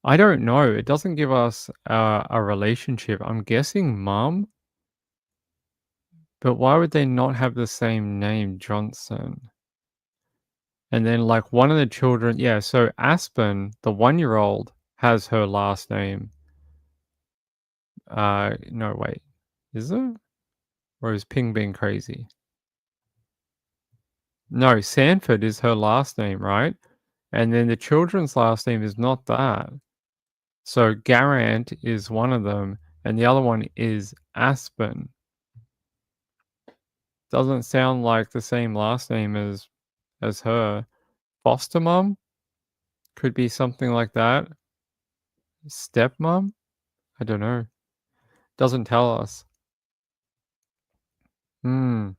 I don't know. It doesn't give us a relationship. I'm guessing mom. But why would they not have the same name, Johnson? And then like one of the children, yeah, so Aspen, the 1-year-old, has her last name. No, wait. Is it? Or is Ping being crazy? No, Sanford is her last name, right? And then the children's last name is not that. So Garant is one of them, and the other one is Aspen. Doesn't sound like the same last name as her. Foster mom? Could be something like that. Stepmom? I don't know. Doesn't tell us. Yeah,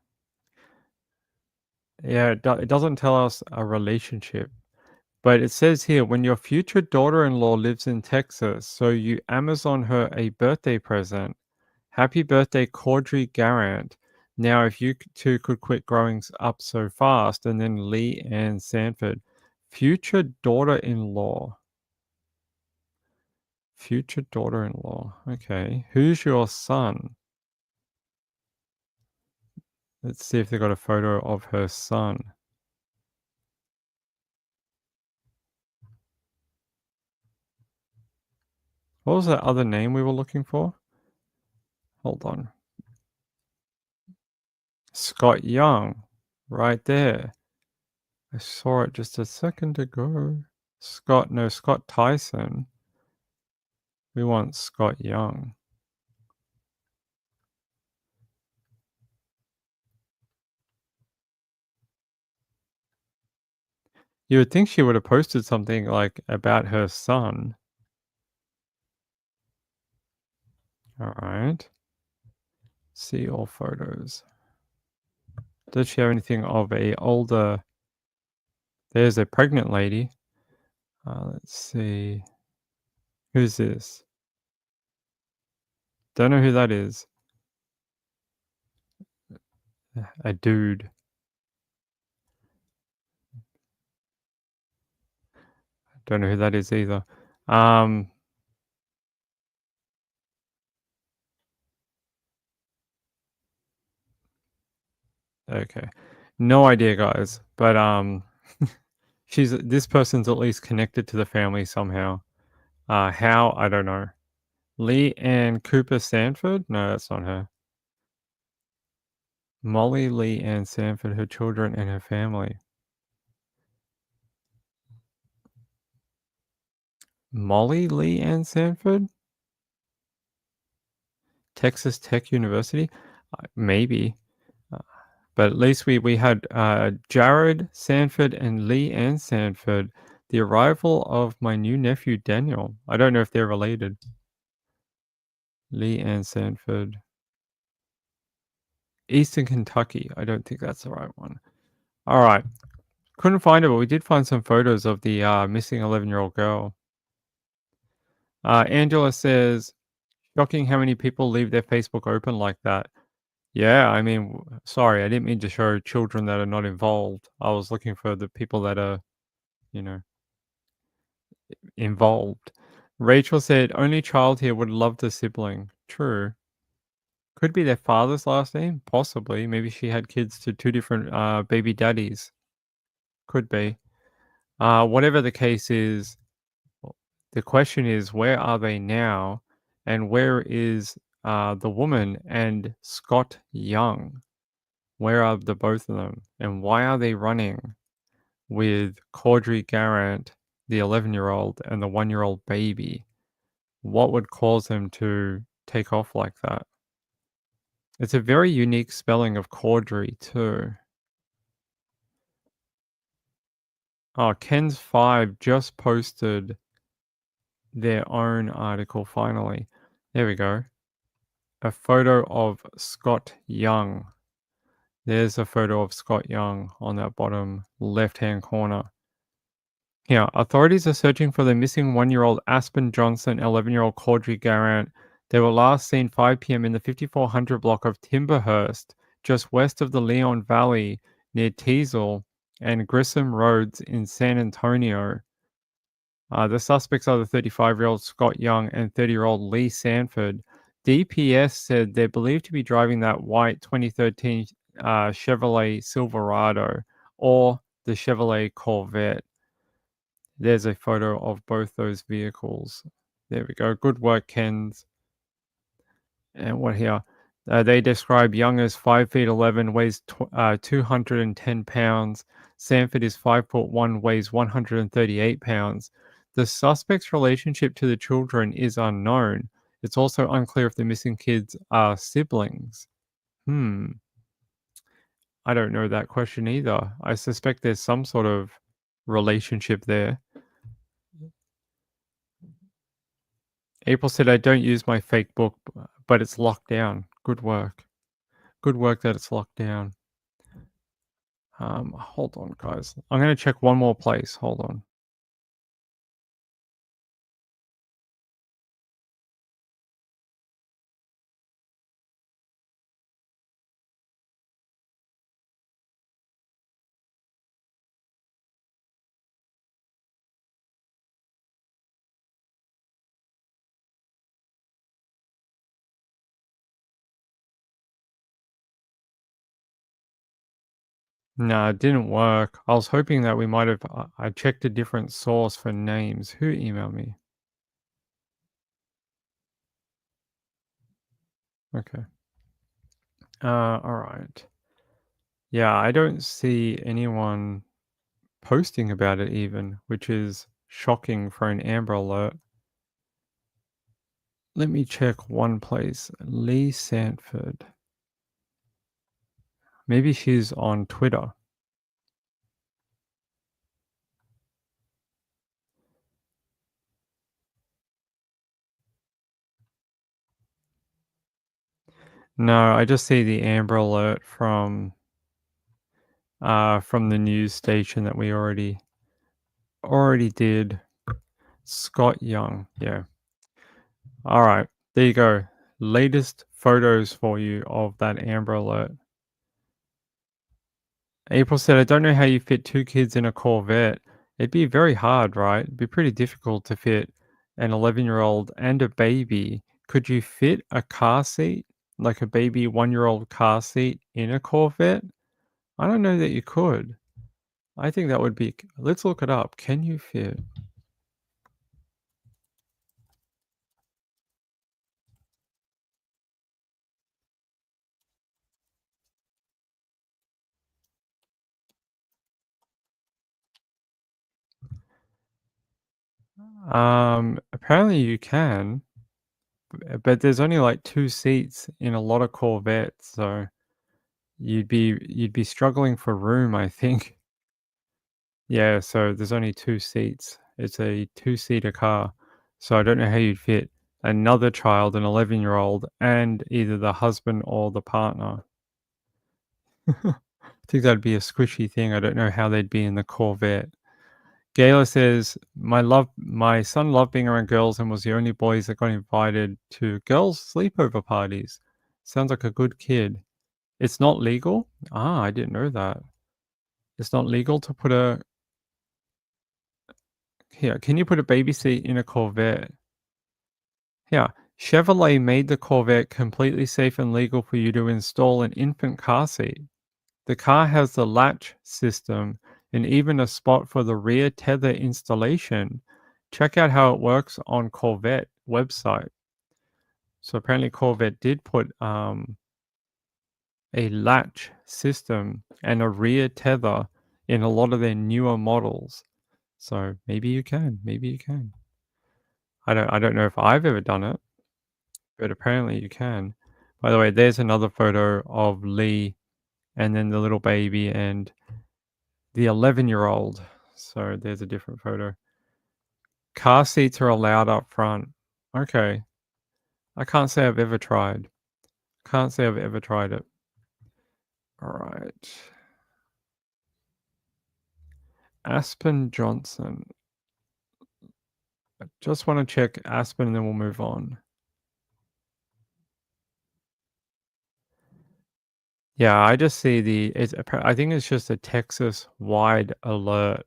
it doesn't tell us a relationship. But it says here, when your future daughter-in-law lives in Texas, so you Amazon her a birthday present. Happy birthday, Caudry Garant. Now, if you two could quit growing up so fast, and then Lee Ann Sanford. Future daughter-in-law. Future daughter-in-law. Okay. Who's your son? Let's see if they got a photo of her son. What was that other name we were looking for? Hold on. Scott Young. Right there. I saw it just a second ago. Scott Tyson. We want Scott Young. You would think she would have posted something like about her son. All right. See all photos. Does she have anything of a older? There's a pregnant lady. Let's see. Who's this? Don't know who that is. A dude. Don't know who that is either. Okay. No idea, guys. But this person's at least connected to the family somehow. How? I don't know. Lee Ann Cooper Sanford? No, that's not her. Molly Lee Ann Sanford, her children and her family. Molly Lee Ann Sanford? Texas Tech University? Maybe. But at least we had Jared Sanford and Lee Ann Sanford. The arrival of my new nephew, Daniel. I don't know if they're related. Lee Ann Sanford. Eastern Kentucky. I don't think that's the right one. All right. Couldn't find it, but we did find some photos of the missing 11-year-old girl. Angela says, shocking how many people leave their Facebook open like that. Yeah, I mean, sorry, I didn't mean to show children that are not involved. I was looking for the people that are, involved. Rachel said, only child here would love the sibling. True. Could be their father's last name, possibly. Maybe she had kids to two different baby daddies. Could be. Whatever the case is, the question is, where are they now? And where is the woman and Scott Young? Where are the both of them? And why are they running with Caudry Garant, the 11-year-old, and the 1-year-old baby? What would cause them to take off like that? It's a very unique spelling of Caudry too. Oh, Ken's 5 just posted their own article finally. There we go. A photo of Scott Young. There's a photo of Scott Young on that bottom left-hand corner. Here, authorities are searching for the missing 1-year-old Aspen Johnson, 11-year-old Caudry Garant. They were last seen 5 p.m. in the 5400 block of Timberhurst, just west of the Leon Valley, near Teasel and Grissom Roads in San Antonio. The suspects are the 35-year-old Scott Young and 30-year-old Lee Sanford. DPS said they're believed to be driving that white 2013 Chevrolet Silverado or the Chevrolet Corvette. There's a photo of both those vehicles. There we go. Good work, Kens. And what here? They describe Young as 5 feet 11, weighs 210 pounds. Sanford is 5'1", weighs 138 pounds. The suspect's relationship to the children is unknown. It's also unclear if the missing kids are siblings. I don't know that question either. I suspect there's some sort of relationship there. April said, I don't use my fake book, but it's locked down. Good work. Good work that it's locked down. Hold on, guys. I'm going to check one more place. Hold on. No, it didn't work. I was hoping that we might have. I checked a different source for names. Who emailed me? Okay. All right. Yeah, I don't see anyone posting about it even, which is shocking for an Amber Alert. Let me check one place. Lee Sanford. Maybe she's on Twitter. No, I just see the Amber Alert from the news station that we already did. Scott Young. Yeah. All right. There you go. Latest photos for you of that Amber Alert. April said, I don't know how you fit 2 kids in a Corvette. It'd be very hard, right? It'd be pretty difficult to fit an 11-year-old and a baby. Could you fit a car seat, like a baby 1-year-old car seat in a Corvette? I don't know that you could. I think that would be. Let's look it up. Can you fit? Apparently you can, but there's only like 2 seats in a lot of Corvettes, so you'd be struggling for room, I think. Yeah, so there's only 2 seats. It's a 2-seater car. So I don't know how you'd fit another child, an 11-year-old, and either the husband or the partner. I think that'd be a squishy thing. I don't know how they'd be in the Corvette. Gayla says, my son loved being around girls and was the only boys that got invited to girls' sleepover parties. Sounds like a good kid. It's not legal? Ah, I didn't know that. It's not legal to put a... Here, can you put a baby seat in a Corvette? Yeah, Chevrolet made the Corvette completely safe and legal for you to install an infant car seat. The car has the latch system and even a spot for the rear tether installation. Check out how it works on Corvette website. So apparently Corvette did put a latch system and a rear tether in a lot of their newer models. So maybe you can. I don't know if I've ever done it, but apparently you can. By the way, there's another photo of Lee and then the little baby and the 11-year-old. So there's a different photo. Car seats are allowed up front. Okay. I can't say I've ever tried. It. All right. Aspen Johnson. I just want to check Aspen and then we'll move on. Yeah, I just see I think it's just a Texas-wide alert.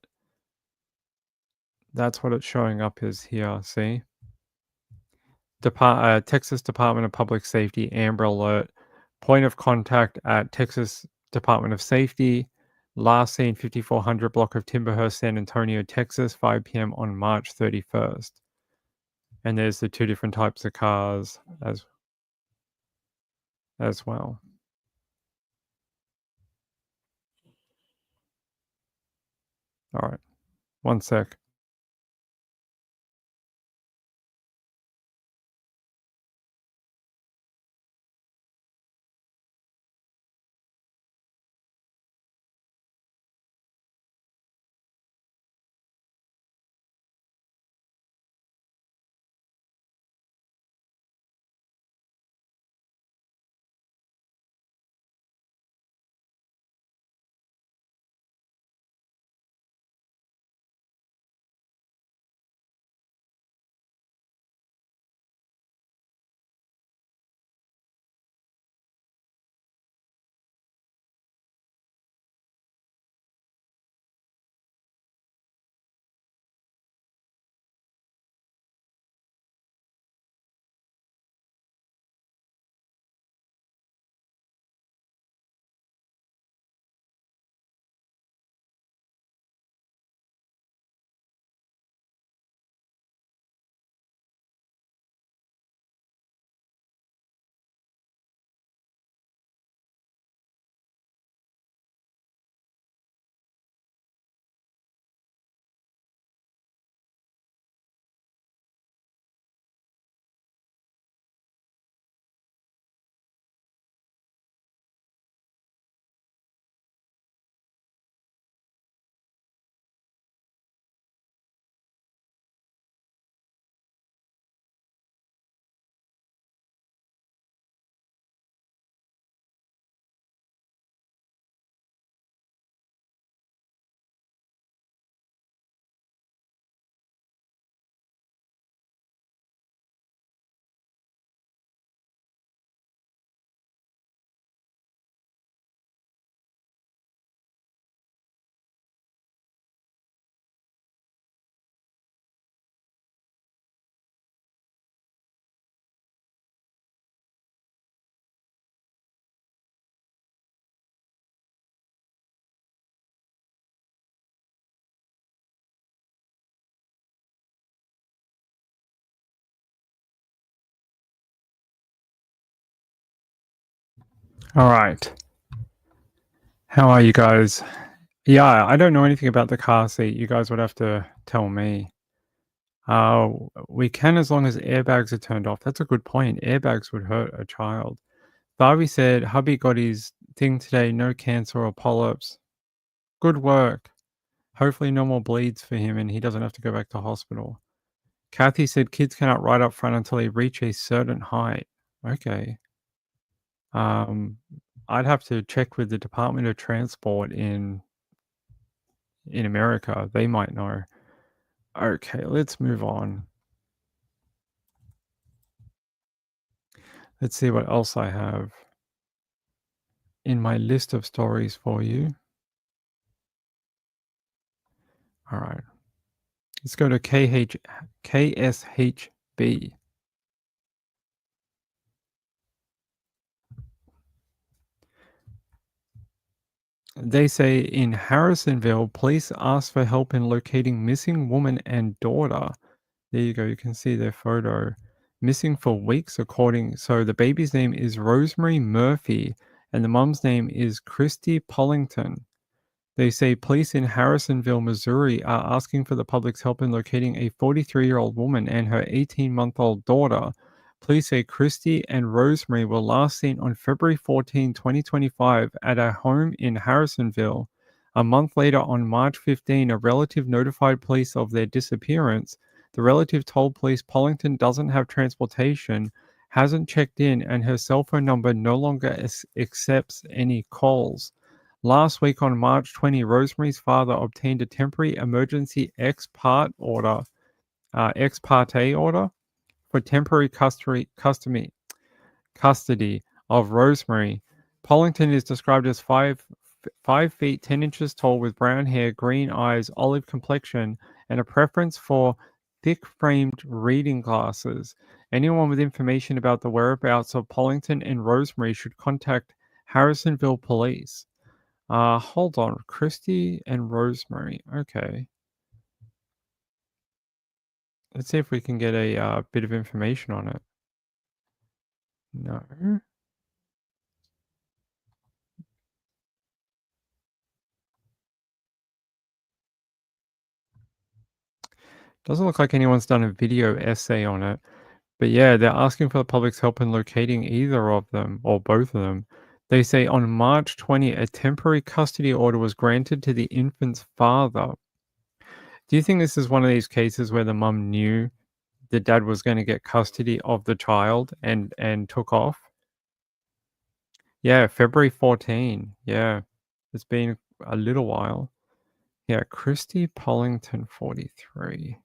That's what it's showing up as here, see? Texas Department of Public Safety Amber Alert. Point of contact at Texas Department of Safety. Last seen 5400 block of Timberhurst, San Antonio, Texas, 5 p.m. on March 31st. And there's the two different types of cars as well. All right, one sec. All right. How are you guys? Yeah, I don't know anything about the car seat. You guys would have to tell me. We can as long as airbags are turned off. That's a good point. Airbags would hurt a child. Barbie said, hubby got his thing today, no cancer or polyps. Good work. Hopefully no more bleeds for him and he doesn't have to go back to hospital. Kathy said kids cannot ride up front until they reach a certain height. Okay. I'd have to check with the Department of Transport in America. They might know. Okay, let's move on. Let's see what else I have in my list of stories for you. All right. Let's go to KSHB. They say in Harrisonville, police asked for help in locating missing woman and daughter. There you go. You can see their photo. Missing for weeks, so the baby's name is Rosemary Murphy and the mom's name is Christy Pollington. They say police in Harrisonville, Missouri are asking for the public's help in locating a 43-year-old woman and her 18-month-old daughter. Police say Christy and Rosemary were last seen on February 14, 2025 at a home in Harrisonville. A month later, on March 15, a relative notified police of their disappearance. The relative told police Pollington doesn't have transportation, hasn't checked in, and her cell phone number no longer accepts any calls. Last week on March 20, Rosemary's father obtained a temporary emergency ex parte order for temporary custody of Rosemary. Pollington is described as 5 feet 10 inches tall with brown hair, green eyes, olive complexion, and a preference for thick-framed reading glasses. Anyone with information about the whereabouts of Pollington and Rosemary should contact Harrisonville Police. Hold on. Christy and Rosemary. Okay. Let's see if we can get a bit of information on it. No. Doesn't look like anyone's done a video essay on it. But yeah, they're asking for the public's help in locating either of them or both of them. They say on March 20, a temporary custody order was granted to the infant's father. Do you think this is one of these cases where the mum knew the dad was going to get custody of the child and took off? Yeah, February 14. Yeah, it's been a little while. Yeah, Christy Pollington, 43.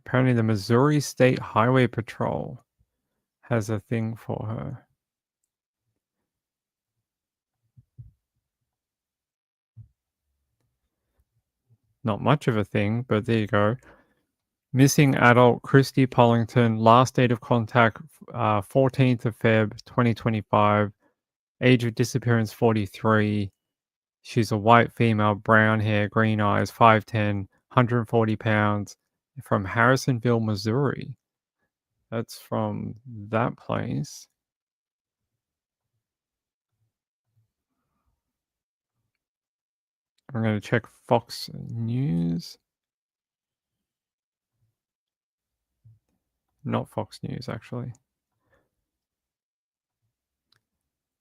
Apparently, the Missouri State Highway Patrol has a thing for her. Not much of a thing, but there you go. Missing adult Christy Pollington, last date of contact 14th of Feb 2025, age of disappearance 43. She's a white female, brown hair, green eyes, 5'10", 140 pounds, from Harrisonville, Missouri. That's from that place. I'm going to check Fox News. Not Fox News, actually.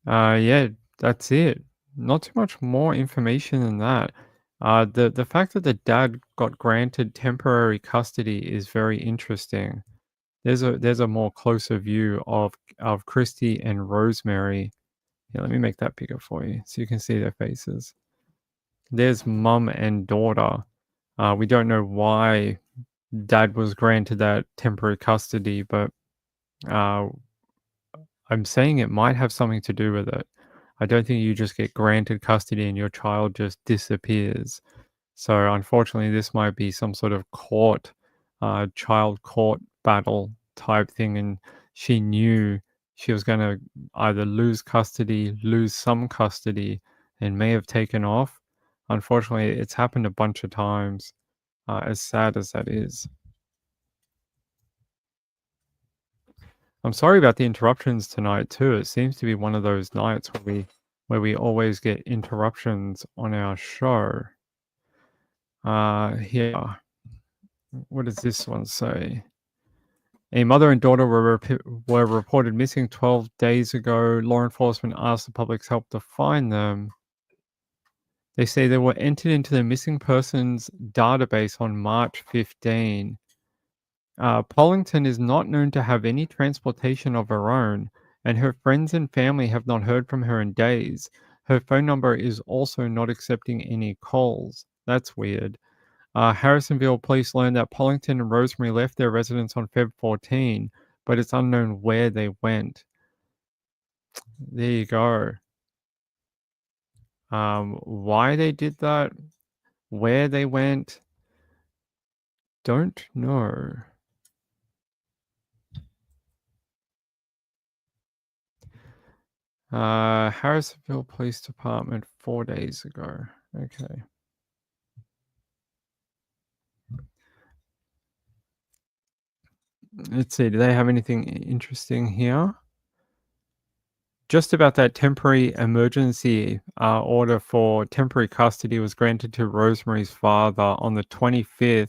Yeah, that's it. Not too much more information than that. The fact that the dad got granted temporary custody is very interesting. There's a more closer view of Christy and Rosemary. Yeah, let me make that bigger for you so you can see their faces. There's mum and daughter. We don't know why dad was granted that temporary custody, but I'm saying it might have something to do with it. I don't think you just get granted custody and your child just disappears. So unfortunately, this might be some sort of child court battle type thing, and she knew she was going to either lose custody, lose some custody, and may have taken off. Unfortunately, it's happened a bunch of times, as sad as that is. I'm sorry about the interruptions tonight too. It seems to be one of those nights where we always get interruptions on our show. Here. What does this one say? A mother and daughter were reported missing 12 days ago. Law enforcement asked the public's help to find them. They say they were entered into the missing persons database on March 15. Pollington is not known to have any transportation of her own, and her friends and family have not heard from her in days. Her phone number is also not accepting any calls. That's weird. Harrisonville police learned that Pollington and Rosemary left their residence on Feb 14, but it's unknown where they went. There you go. Why they did that, where they went, don't know. Harrisonville Police Department 4 days ago. Okay. Let's see, do they have anything interesting here? Just about that temporary emergency order for temporary custody was granted to Rosemary's father on the 26th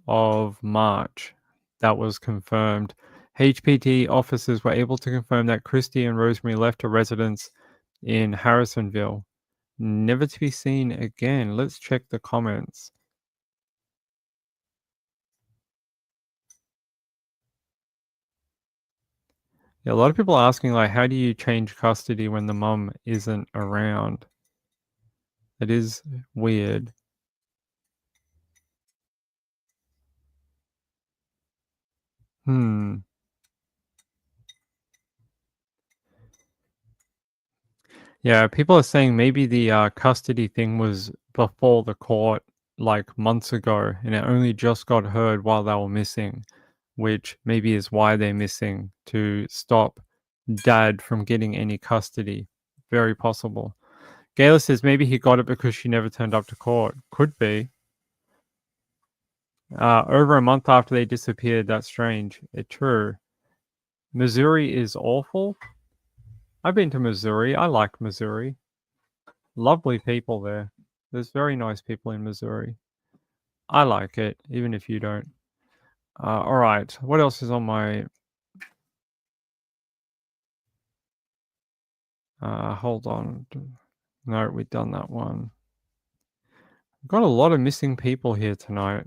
of March. That was confirmed. HPD officers were able to confirm that Christy and Rosemary left a residence in Harrisonville, never to be seen again. Let's check the comments. Yeah, a lot of people are asking, like, how do you change custody when the mum isn't around? It is weird. Yeah, people are saying maybe the custody thing was before the court like months ago, and it only just got heard while they were missing, which maybe is why they're missing, to stop dad from getting any custody. Very possible. Gayla says maybe he got it because she never turned up to court. Could be. Over a month after they disappeared. That's strange. It's true. Missouri is awful. I've been to Missouri. I like Missouri. Lovely people there. There's very nice people in Missouri. I like it, even if you don't. All right. What else is on my... hold on. No, we've done that one. We've got a lot of missing people here tonight.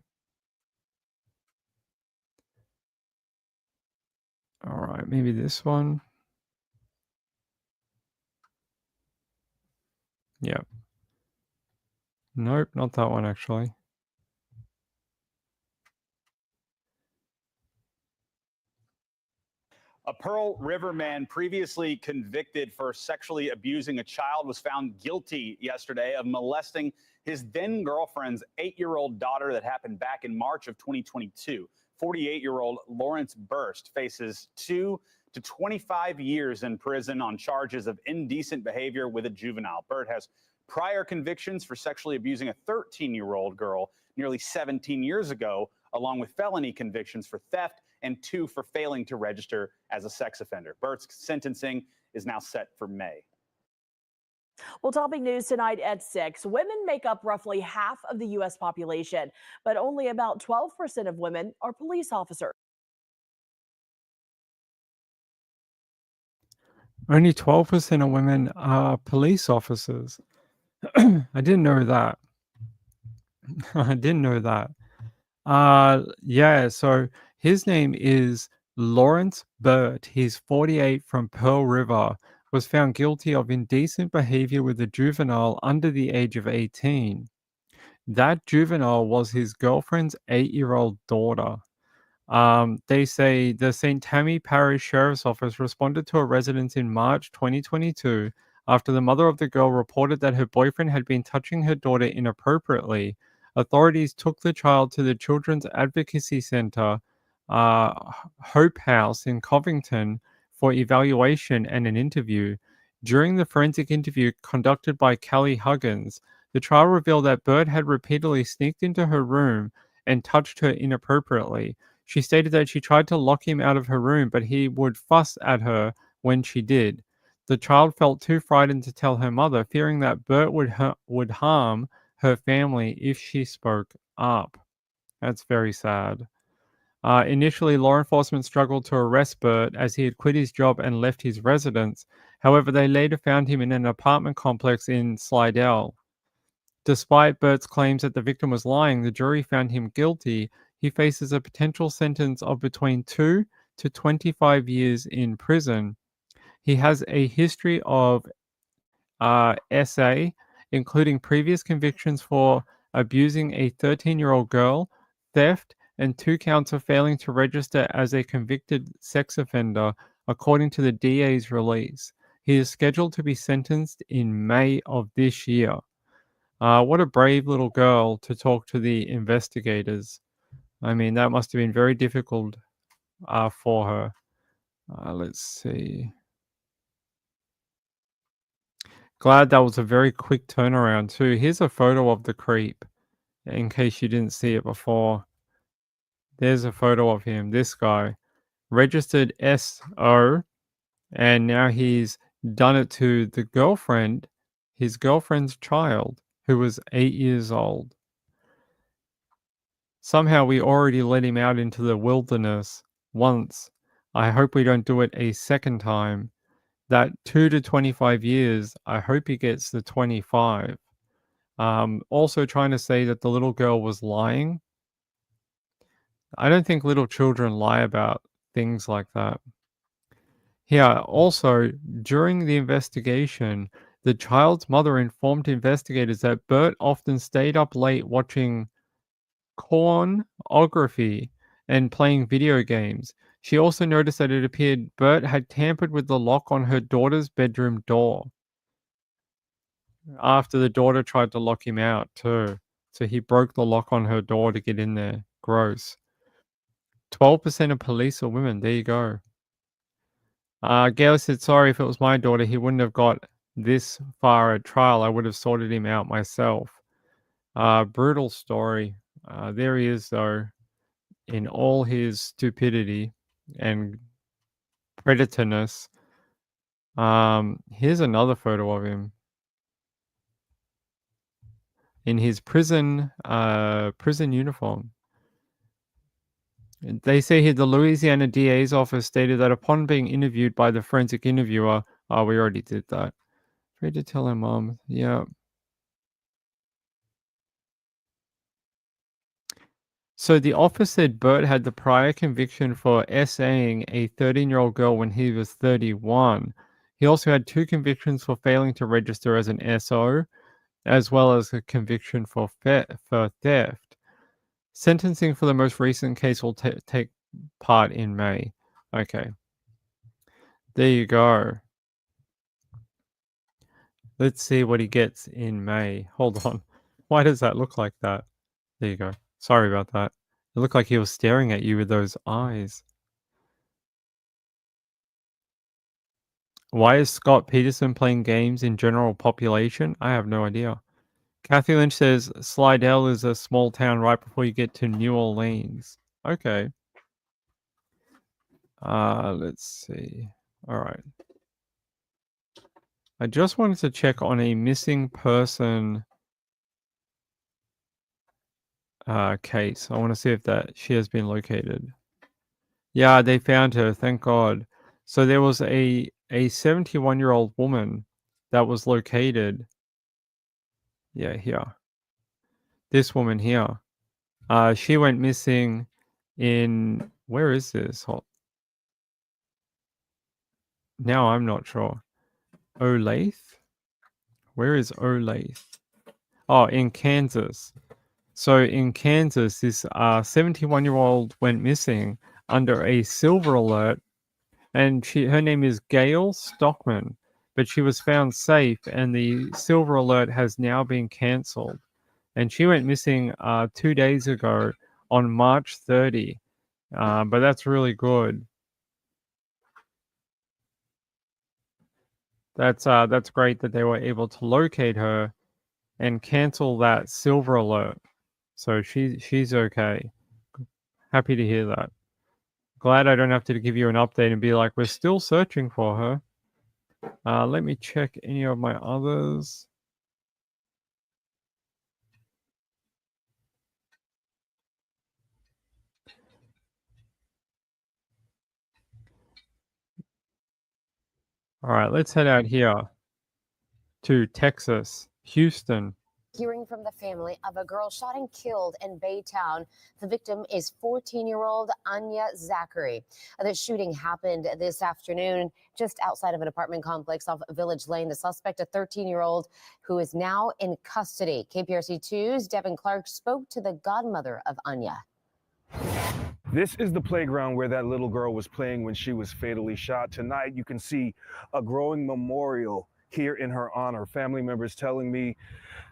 All right, maybe this one. Yep. Nope, not that one actually. A Pearl River man previously convicted for sexually abusing a child was found guilty yesterday of molesting his then girlfriend's 8-year-old daughter. That happened back in March of 2022. 48-year-old Lawrence Burst faces 2 to 25 years in prison on charges of indecent behavior with a juvenile. Burt has prior convictions for sexually abusing a 13-year-old girl nearly 17 years ago, along with felony convictions for theft and 2 for failing to register as a sex offender. Burt's sentencing is now set for May. Well, topping news tonight at 6. Women make up roughly half of the U.S. population, but only about 12% of women are police officers. Only 12% of women are police officers. I didn't know that. I didn't know that. Yeah, so his name is Lawrence Burt. He's 48 from Pearl River. Was found guilty of indecent behavior with a juvenile under the age of 18. That juvenile was his girlfriend's 8-year-old daughter. They say the St. Tammany Parish Sheriff's Office responded to a residence in March 2022 after the mother of the girl reported that her boyfriend had been touching her daughter inappropriately. Authorities took the child to the Children's Advocacy Center, Hope House in Covington, for evaluation and an interview. During the forensic interview conducted by Callie Huggins, the child revealed that Burt had repeatedly sneaked into her room and touched her inappropriately. She stated that she tried to lock him out of her room, but he would fuss at her when she did. The child felt too frightened to tell her mother, fearing that Burt would harm her family if she spoke up. That's very sad. Initially, law enforcement struggled to arrest Burt as he had quit his job and left his residence. However, they later found him in an apartment complex in Slidell. Despite Burt's claims that the victim was lying, the jury found him guilty. He faces a potential sentence of between 2 to 25 years in prison. He has a history of SA, including previous convictions for abusing a 13-year-old girl, theft, and 2 counts of failing to register as a convicted sex offender, according to the DA's release. He is scheduled to be sentenced in May of this year. What a brave little girl to talk to the investigators. I mean, that must have been very difficult for her. Let's see. Glad that was a very quick turnaround too. Here's a photo of the creep, in case you didn't see it before. There's a photo of him, this guy. Registered SO, and now he's done it to the girlfriend, his girlfriend's child, who was 8 years old. Somehow we already let him out into the wilderness once. I hope we don't do it a second time. That 2 to 25 years, I hope he gets the 25. Also trying to say that the little girl was lying. I don't think little children lie about things like that. Yeah, also, during the investigation, the child's mother informed investigators that Burt often stayed up late watching pornography and playing video games. She also noticed that it appeared Burt had tampered with the lock on her daughter's bedroom door after the daughter tried to lock him out too. So he broke the lock on her door to get in there. Gross. 12% of police are women. There you go. Gail said, sorry, if it was my daughter, he wouldn't have got this far at trial. I would have sorted him out myself. Brutal story. There he is, though, in all his stupidity and predatorness. Here's another photo of him in his prison uniform. They say here the Louisiana DA's office stated that upon being interviewed by the forensic interviewer, we already did that. Afraid to tell her mom. Yeah. So the officer said Burt had the prior conviction for SAing a 13-year-old girl when he was 31. He also had 2 convictions for failing to register as an SO, as well as a conviction for theft. Sentencing for the most recent case will take part in May. Okay. There you go. Let's see what he gets in May. Hold on. Why does that look like that? There you go. Sorry about that. It looked like he was staring at you with those eyes. Why is Scott Peterson playing games in general population? I have no idea. Kathy Lynch says Slidell is a small town right before you get to New Orleans. Okay. Let's see. All right. I just wanted to check on a missing person case. I want to see if she has been located. Yeah, they found her. Thank God. So there was a 71-year-old woman that was located. Yeah, here. This woman here. She went missing in, where is this? Now I'm not sure. Olathe? Where is Olathe? Oh, in Kansas. So in Kansas, this 71-year-old went missing under a silver alert, and her name is Gail Stockman, but she was found safe, and the silver alert has now been cancelled. And she went missing 2 days ago on March 30. But that's really good. That's great that they were able to locate her and cancel that silver alert. So she's okay. Happy to hear that. Glad I don't have to give you an update and be like, we're still searching for her. Let me check any of my others. All right, let's head out here to Texas, Houston. Hearing from the family of a girl shot and killed in Baytown. The victim is 14-year-old Anya Zachary. The shooting happened this afternoon just outside of an apartment complex off Village Lane. The suspect, a 13-year-old who is now in custody. KPRC 2's Devin Clark spoke to the godmother of Anya. This is the playground where that little girl was playing when she was fatally shot. Tonight, you can see a growing memorial here in her honor. Family members telling me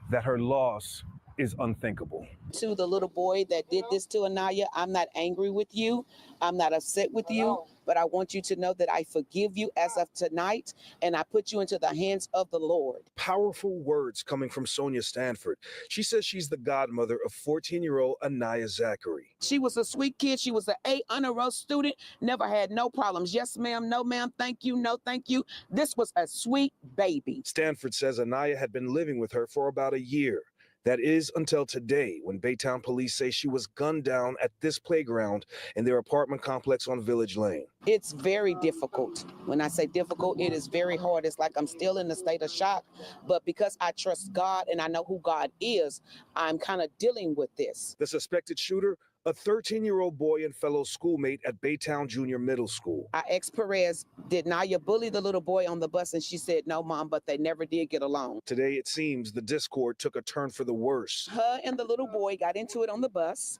that her loss is unthinkable. To the little boy that did this to Anaya, I'm not angry with you. I'm not upset with you, but I want you to know that I forgive you as of tonight, and I put you into the hands of the Lord. Powerful words coming from Sonia Stanford. She says she's the godmother of 14-year-old Anya Zachary. She was a sweet kid. She was an A honor roll student, never had no problems. Yes, ma'am, no, ma'am, thank you, no, thank you. This was a sweet baby. Stanford says Anaya had been living with her for about a year. That is until today, when Baytown police say she was gunned down at this playground in their apartment complex on Village Lane. It's very difficult. When I say difficult, it is very hard. It's like I'm still in a state of shock. But because I trust God and I know who God is, I'm kind of dealing with this. The suspected shooter, a 13-year-old boy and fellow schoolmate at Baytown Junior Middle School. I asked Perez, did Naya bully the little boy on the bus? And she said, no, Mom, but they never did get along. Today, it seems the discord took a turn for the worse. Her and the little boy got into it on the bus,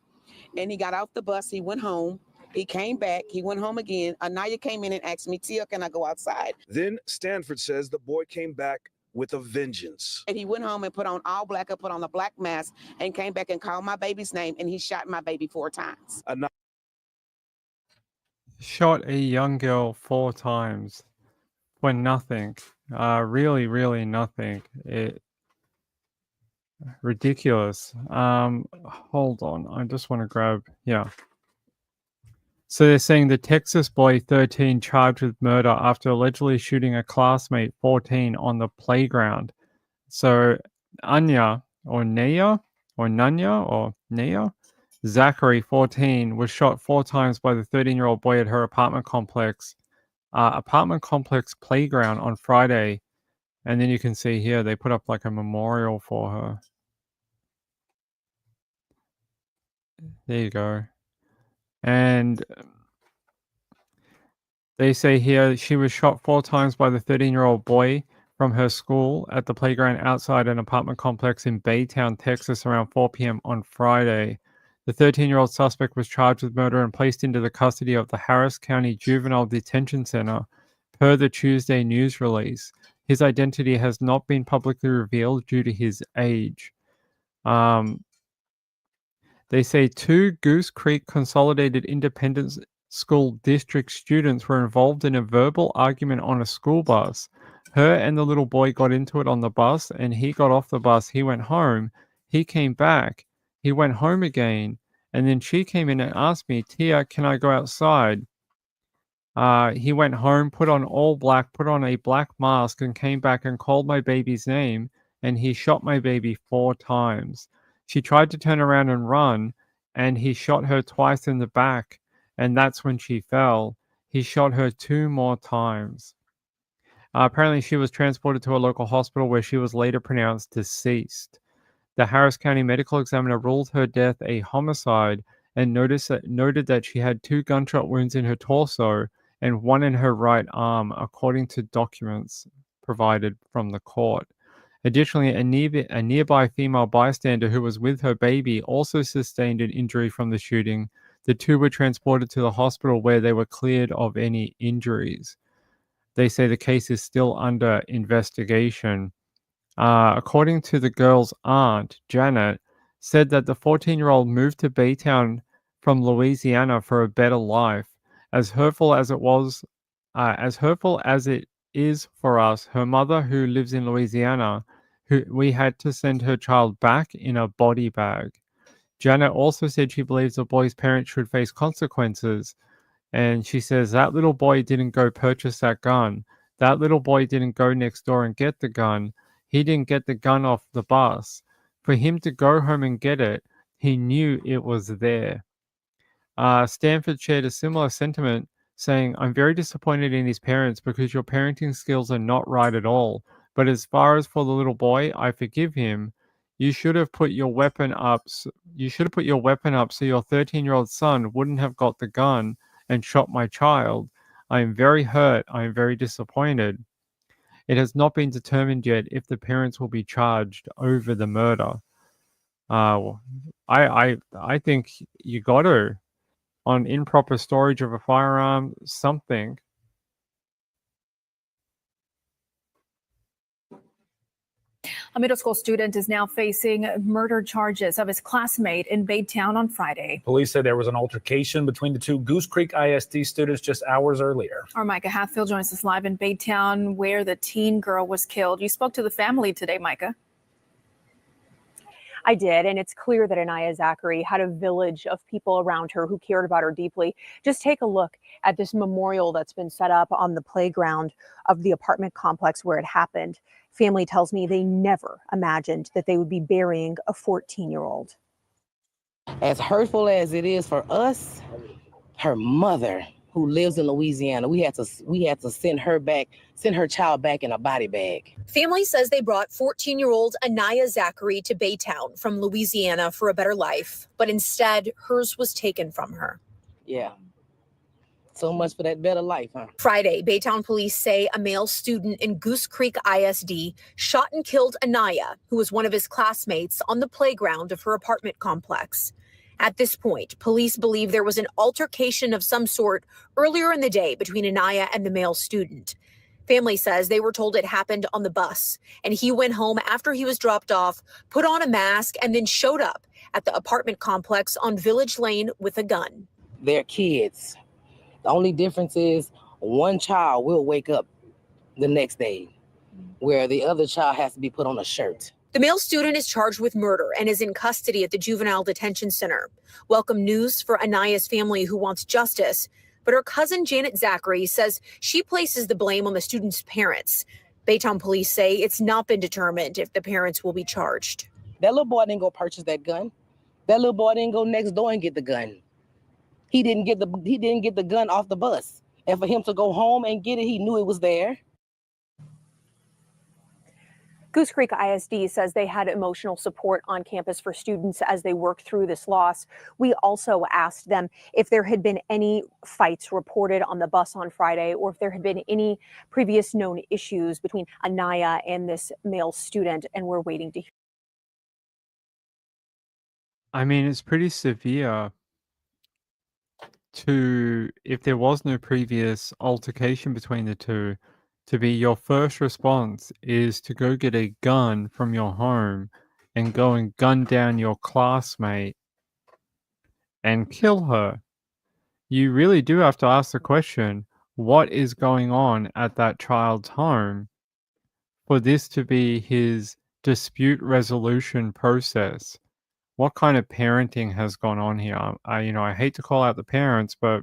and he got off the bus. He went home. He came back. He went home again. Anaya came in and asked me, Tia, can I go outside? Then Stanford says the boy came back with a vengeance. And he went home and put on all black, put on a black mask, and came back and called my baby's name, and he shot my baby 4 times. Shot a young girl 4 times for nothing. Really, really nothing. Ridiculous. Hold on. I just want to grab. Yeah. So they're saying the Texas boy 13 charged with murder after allegedly shooting a classmate 14 on the playground. So Anya or Naya or Nanya or Naya Zachary 14 was shot 4 times by the 13-year-old boy at her apartment complex playground on Friday. And then you can see here they put up like a memorial for her. There you go. And they say here she was shot 4 times by the 13-year-old boy from her school at the playground outside an apartment complex in Baytown, Texas around 4 p.m. on Friday. The 13-year-old suspect was charged with murder and placed into the custody of the Harris County Juvenile Detention Center per the Tuesday news release. His identity has not been publicly revealed due to his age. They say 2 Goose Creek Consolidated Independent School District students were involved in a verbal argument on a school bus. Her and the little boy got into it on the bus, and he got off the bus. He went home. He came back. He went home again, and then she came in and asked me, Tia, can I go outside? He went home, put on all black, put on a black mask, and came back and called my baby's name, and he shot my baby 4 times. She tried to turn around and run, and he shot her twice in the back, and that's when she fell. He shot her 2 more times. Apparently, she was transported to a local hospital where she was later pronounced deceased. The Harris County medical examiner ruled her death a homicide and noted that she had 2 gunshot wounds in her torso and 1 in her right arm, according to documents provided from the court. Additionally, a nearby female bystander who was with her baby also sustained an injury from the shooting. The 2 were transported to the hospital where they were cleared of any injuries. They say the case is still under investigation. According to the girl's aunt, Janet, said that the 14-year-old moved to Baytown from Louisiana for a better life. As hurtful as it is for us, her mother, who lives in Louisiana, we had to send her child back in a body bag. Janet also said she believes the boy's parents should face consequences. And she says that little boy didn't go purchase that gun. That little boy didn't go next door and get the gun. He didn't get the gun off the bus. For him to go home and get it, he knew it was there. Stanford shared a similar sentiment, saying, I'm very disappointed in his parents because your parenting skills are not right at all. But as far as for the little boy, I forgive him. You should have put your weapon up. So your 13-year-old son wouldn't have got the gun and shot my child. I am very hurt. I am very disappointed. It has not been determined yet if the parents will be charged over the murder. I think you got to, on improper storage of a firearm, something. A middle school student is now facing murder charges of his classmate in Baytown on Friday. Police say there was an altercation between the 2 Goose Creek ISD students just hours earlier. Our Micah Hatfield joins us live in Baytown, where the teen girl was killed. You spoke to the family today, Micah. I did, and it's clear that Anaya Zachary had a village of people around her who cared about her deeply. Just take a look at this memorial that's been set up on the playground of the apartment complex where it happened. Family tells me they never imagined that they would be burying a 14-year-old. As hurtful as it is for us, her mother, who lives in Louisiana, we had to send her child back in a body bag. Family says they brought 14-year-old Anaya Zachary to Baytown from Louisiana for a better life, but instead hers was taken from her. Yeah. So much for that better life, huh? Friday, Baytown police say a male student in Goose Creek ISD shot and killed Anaya, who was one of his classmates, on the playground of her apartment complex. At this point, police believe there was an altercation of some sort earlier in the day between Anaya and the male student. Family says they were told it happened on the bus, and he went home after he was dropped off, put on a mask, and then showed up at the apartment complex on Village Lane with a gun. They're kids. The only difference is one child will wake up the next day, where the other child has to be put on a shirt. The male student is charged with murder and is in custody at the Juvenile Detention Center. Welcome news for Anaya's family, who wants justice. But her cousin Janet Zachary says she places the blame on the student's parents. Baytown police say it's not been determined if the parents will be charged. That little boy didn't go purchase that gun. That little boy didn't go next door and get the gun. He didn't get the gun off the bus. And for him to go home and get it, he knew it was there. Goose Creek ISD says they had emotional support on campus for students as they worked through this loss. We also asked them if there had been any fights reported on the bus on Friday, or if there had been any previous known issues between Anaya and this male student, and we're waiting to hear. I mean, it's pretty severe if there was no previous altercation between the two, to be your first response is to go get a gun from your home and go and gun down your classmate and kill her. You really do have to ask the question, what is going on at that child's home for this to be his dispute resolution process? What kind of parenting has gone on here? I hate to call out the parents, but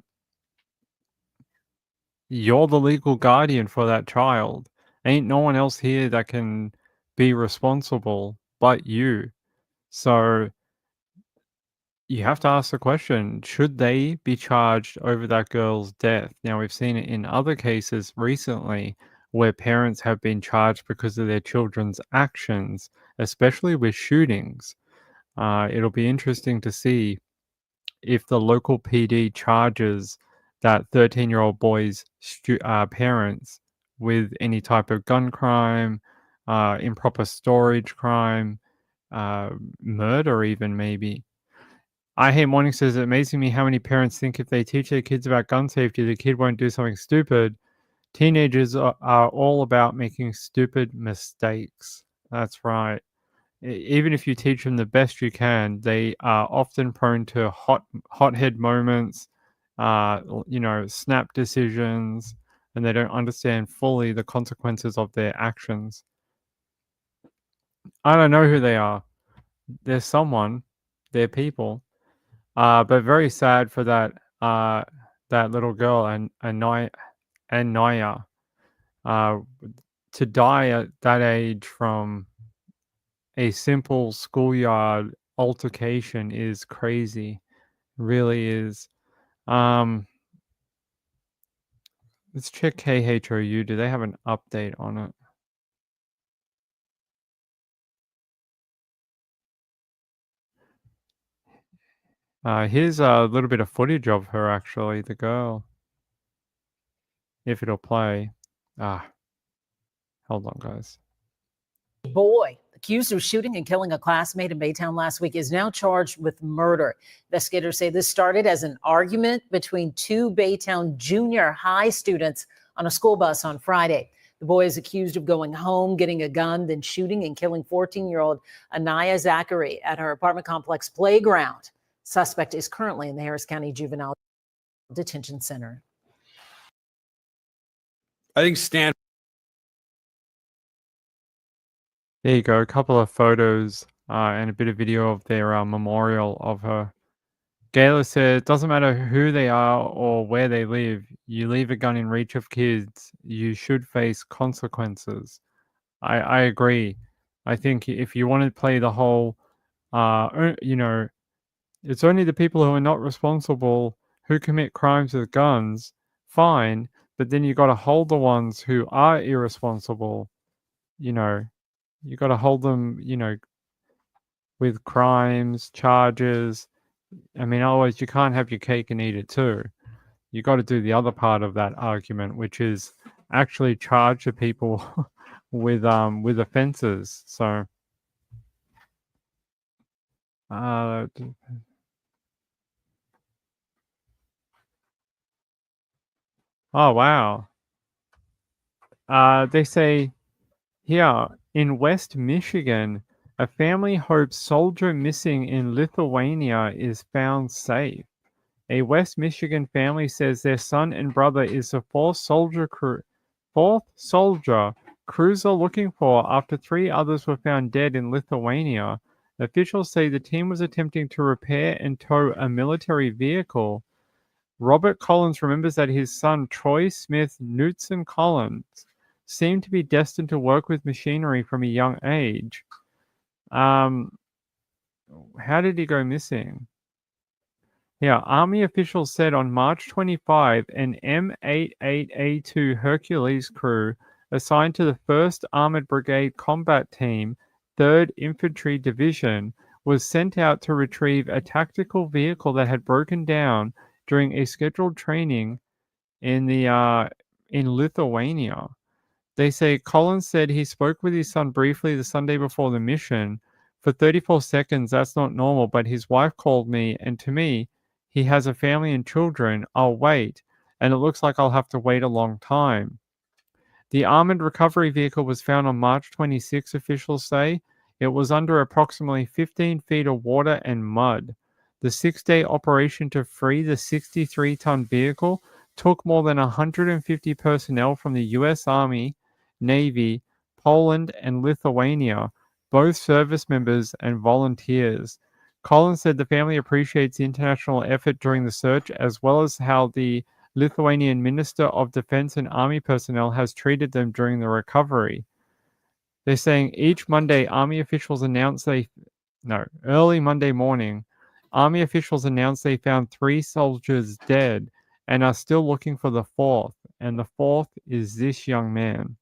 you're the legal guardian for that child. Ain't no one else here that can be responsible but you. So you have to ask the question, should they be charged over that girl's death? Now, we've seen it in other cases recently where parents have been charged because of their children's actions, especially with shootings. It'll be interesting to see if the local PD charges that 13-year-old boy's parents with any type of gun crime, improper storage crime, murder even maybe. I Hate Morning says, it's amazing me how many parents think if they teach their kids about gun safety, the kid won't do something stupid. Teenagers are all about making stupid mistakes. That's right. Even if you teach them the best you can, they are often prone to hothead moments, snap decisions, and they don't understand fully the consequences of their actions. I don't know who they are. They're someone. They're people. But very sad for that little girl and Naya to die at that age from a simple schoolyard altercation is crazy. Really is. Let's check KHOU. Do they have an update on it? Here's a little bit of footage of her, actually, the girl. If it'll play. Hold on, guys. Boy accused of shooting and killing a classmate in Baytown last week is now charged with murder. Investigators say this started as an argument between two Baytown junior high students on a school bus on Friday. The boy is accused of going home, getting a gun, then shooting and killing 14-year-old Anaya Zachary at her apartment complex playground. Suspect is currently in the Harris County Juvenile Detention Center. I think Stanford. There you go. A couple of photos and a bit of video of their memorial of her. Gayla said, it doesn't matter who they are or where they live. You leave a gun in reach of kids, you should face consequences. I agree. I think if you want to play the whole, it's only the people who are not responsible who commit crimes with guns, fine. But then you got to hold the ones who are irresponsible, you got to hold them, with crimes, charges. I mean, otherwise you can't have your cake and eat it too. You got to do the other part of that argument, which is actually charge the people with offenses. So, oh wow. They say here in West Michigan, a family hopes soldier missing in Lithuania is found safe. A West Michigan family says their son and brother is the fourth soldier crews are looking for after 3 others were found dead in Lithuania. Officials say the team was attempting to repair and tow a military vehicle. Robert Collins remembers that his son, Troy Smith Knutson Collins, seemed to be destined to work with machinery from a young age. How did he go missing? Yeah, Army officials said on March 25, an M88A2 Hercules crew assigned to the 1st Armored Brigade Combat Team, 3rd Infantry Division, was sent out to retrieve a tactical vehicle that had broken down during a scheduled training in Lithuania. They say Collins said he spoke with his son briefly the Sunday before the mission. For 34 seconds, that's not normal, but his wife called me, and to me, he has a family and children. I'll wait, and it looks like I'll have to wait a long time. The armored recovery vehicle was found on March 26, officials say. It was under approximately 15 feet of water and mud. The 6-day operation to free the 63-ton vehicle took more than 150 personnel from the U.S. Army, Navy, Poland, and Lithuania, both service members and volunteers. Collins said the family appreciates the international effort during the search, as well as how the Lithuanian Minister of Defense and Army personnel has treated them during the recovery. They're saying each Monday, Army officials announced early Monday morning, Army officials announced they found 3 soldiers dead and are still looking for the 4th, and the 4th is this young man.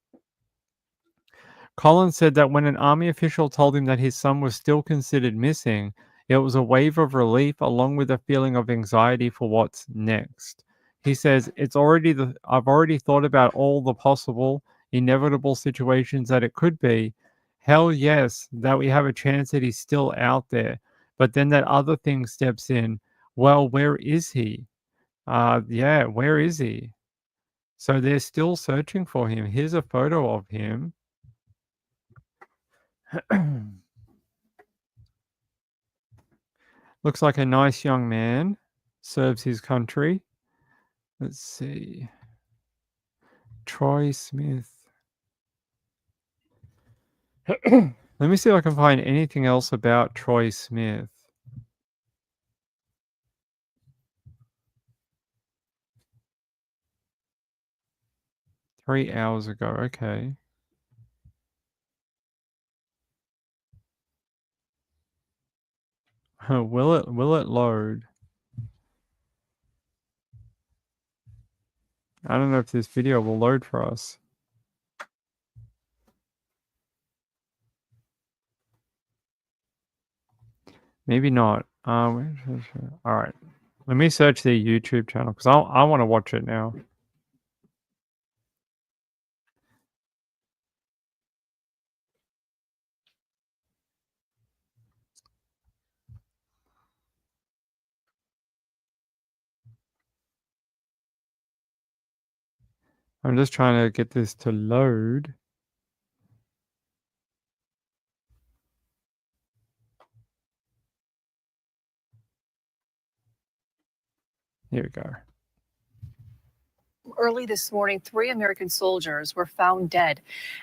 Collins said that when an Army official told him that his son was still considered missing, it was a wave of relief along with a feeling of anxiety for what's next. He says, I've already thought about all the possible, inevitable situations that it could be. Hell yes, that we have a chance that he's still out there. But then that other thing steps in. Well, where is he? Where is he? So they're still searching for him. Here's a photo of him. Looks like a nice young man. Serves his country. Let's see. Troy Smith. Let me see if I can find anything else about Troy Smith. Three hours ago, okay. Will it load? I don't know if this video will load for us. Maybe not. All right. Let me search their YouTube channel because I want to watch it now. I'm just trying to get this to load. Here we go. Early this morning, 3 American soldiers were found dead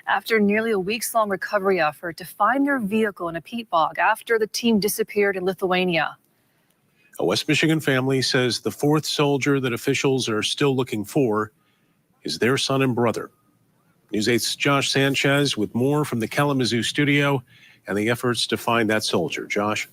after nearly a weeks-long recovery effort to find their vehicle in a peat bog after the team disappeared in Lithuania. A West Michigan family says the 4th soldier that officials are still looking for is their son and brother. News 8's Josh Sanchez with more from the Kalamazoo studio and the efforts to find that soldier. Josh.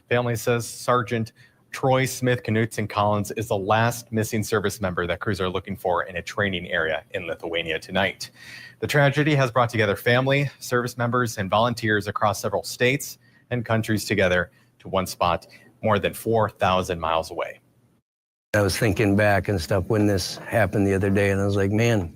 Family says Sergeant Troy Smith Knutson Collins is the last missing service member that crews are looking for in a training area in Lithuania tonight. The tragedy has brought together family, service members, and volunteers across several states and countries together to one spot more than 4,000 miles away. I was thinking back and stuff when this happened the other day, and I was like, man,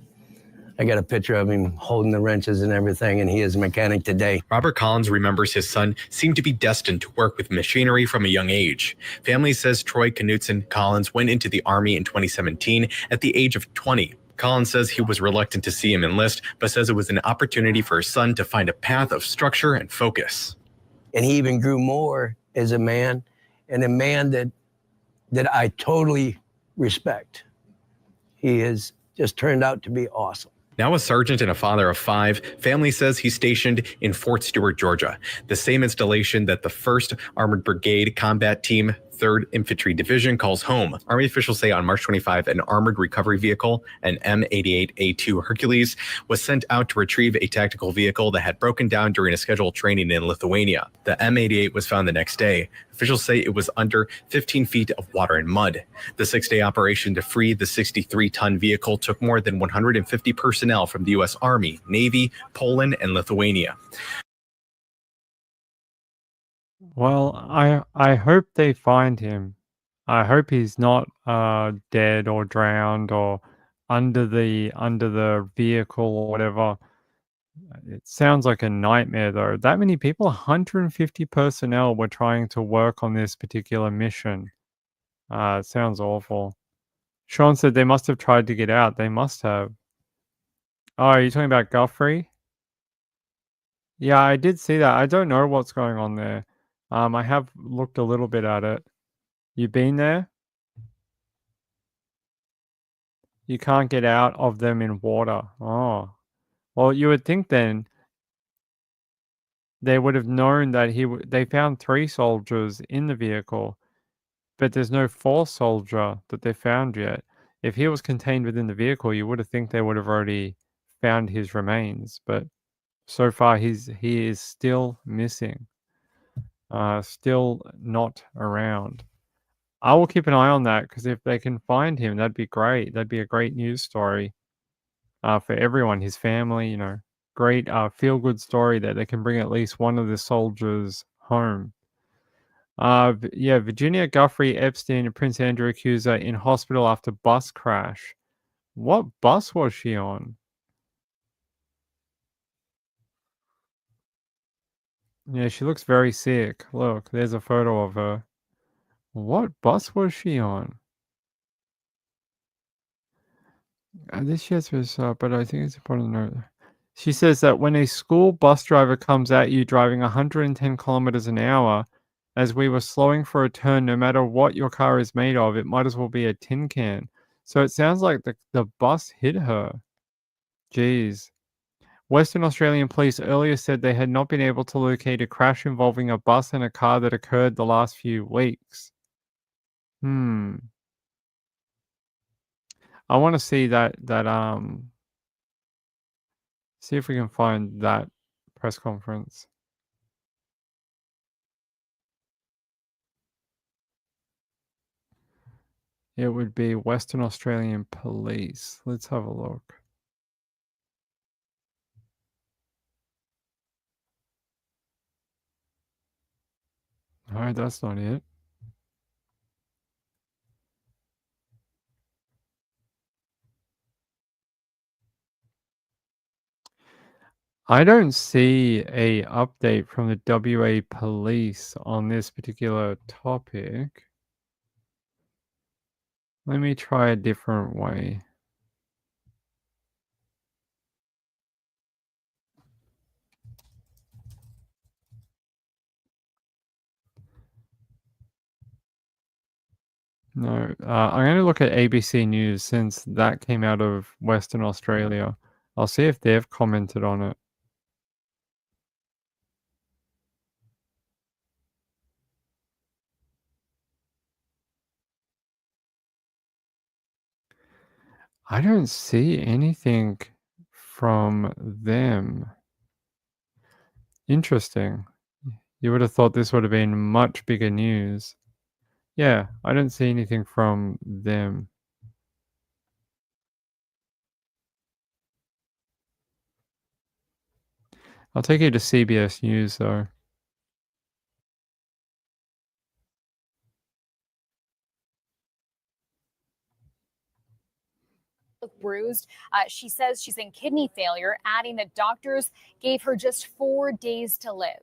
I got a picture of him holding the wrenches and everything, and he is a mechanic today. Robert Collins remembers his son seemed to be destined to work with machinery from a young age. Family says Troy Knutson Collins went into the Army in 2017 at the age of 20. Collins says he was reluctant to see him enlist, but says it was an opportunity for his son to find a path of structure and focus. And he even grew more as a man, and a man that I totally respect. He has just turned out to be awesome. Now a sergeant and a father of 5, family says he's stationed in Fort Stewart, Georgia, the same installation that the 1st Armored Brigade Combat Team 3rd Infantry Division calls home. Army officials say on March 25, an armored recovery vehicle, an M88A2 Hercules, was sent out to retrieve a tactical vehicle that had broken down during a scheduled training in Lithuania. The M88 was found the next day. Officials say it was under 15 feet of water and mud. The 6-day operation to free the 63-ton vehicle took more than 150 personnel from the U.S. Army, Navy, Poland, and Lithuania. Well, I hope they find him. I hope he's not dead or drowned or under the vehicle or whatever. It sounds like a nightmare though. That many people, 150 personnel were trying to work on this particular mission. It sounds awful. Sean said they must have tried to get out. They must have. Oh, are you talking about Guthrie? Yeah, I did see that. I don't know what's going on there. I have looked a little bit at it. You been there? You can't get out of them in water. Oh. Well, you would think then they would have known that they found 3 soldiers in the vehicle, but there's no 4th soldier that they found yet. If he was contained within the vehicle, you would have think they would have already found his remains, but so far he is still missing. Still not around. I will keep an eye on that because if they can find him, that'd be great. That'd be a great news story for everyone, his family, great feel-good story that they can bring at least one of the soldiers home. Yeah, Virginia Guthrie Epstein and Prince Andrew accuser in hospital after bus crash. What bus was she on? Yeah, she looks very sick. Look, there's a photo of her. What bus was she on? This yes was, but I think it's important to note. She says that when a school bus driver comes at you driving 110 kilometers an hour, as we were slowing for a turn, no matter what your car is made of, it might as well be a tin can. So it sounds like the bus hit her. Jeez. Western Australian police earlier said they had not been able to locate a crash involving a bus and a car that occurred the last few weeks. I want to see that see if we can find that press conference. It would be Western Australian Police. Let's have a look. No, that's not it. I don't see a update from the WA police on this particular topic. Let me try a different way. No, I'm going to look at ABC News since that came out of Western Australia. I'll see if they've commented on it. I don't see anything from them. Interesting. You would have thought this would have been much bigger news. Yeah, I don't see anything from them. I'll take you to CBS News though. Bruised. She says she's in kidney failure, adding that doctors gave her just 4 days to live.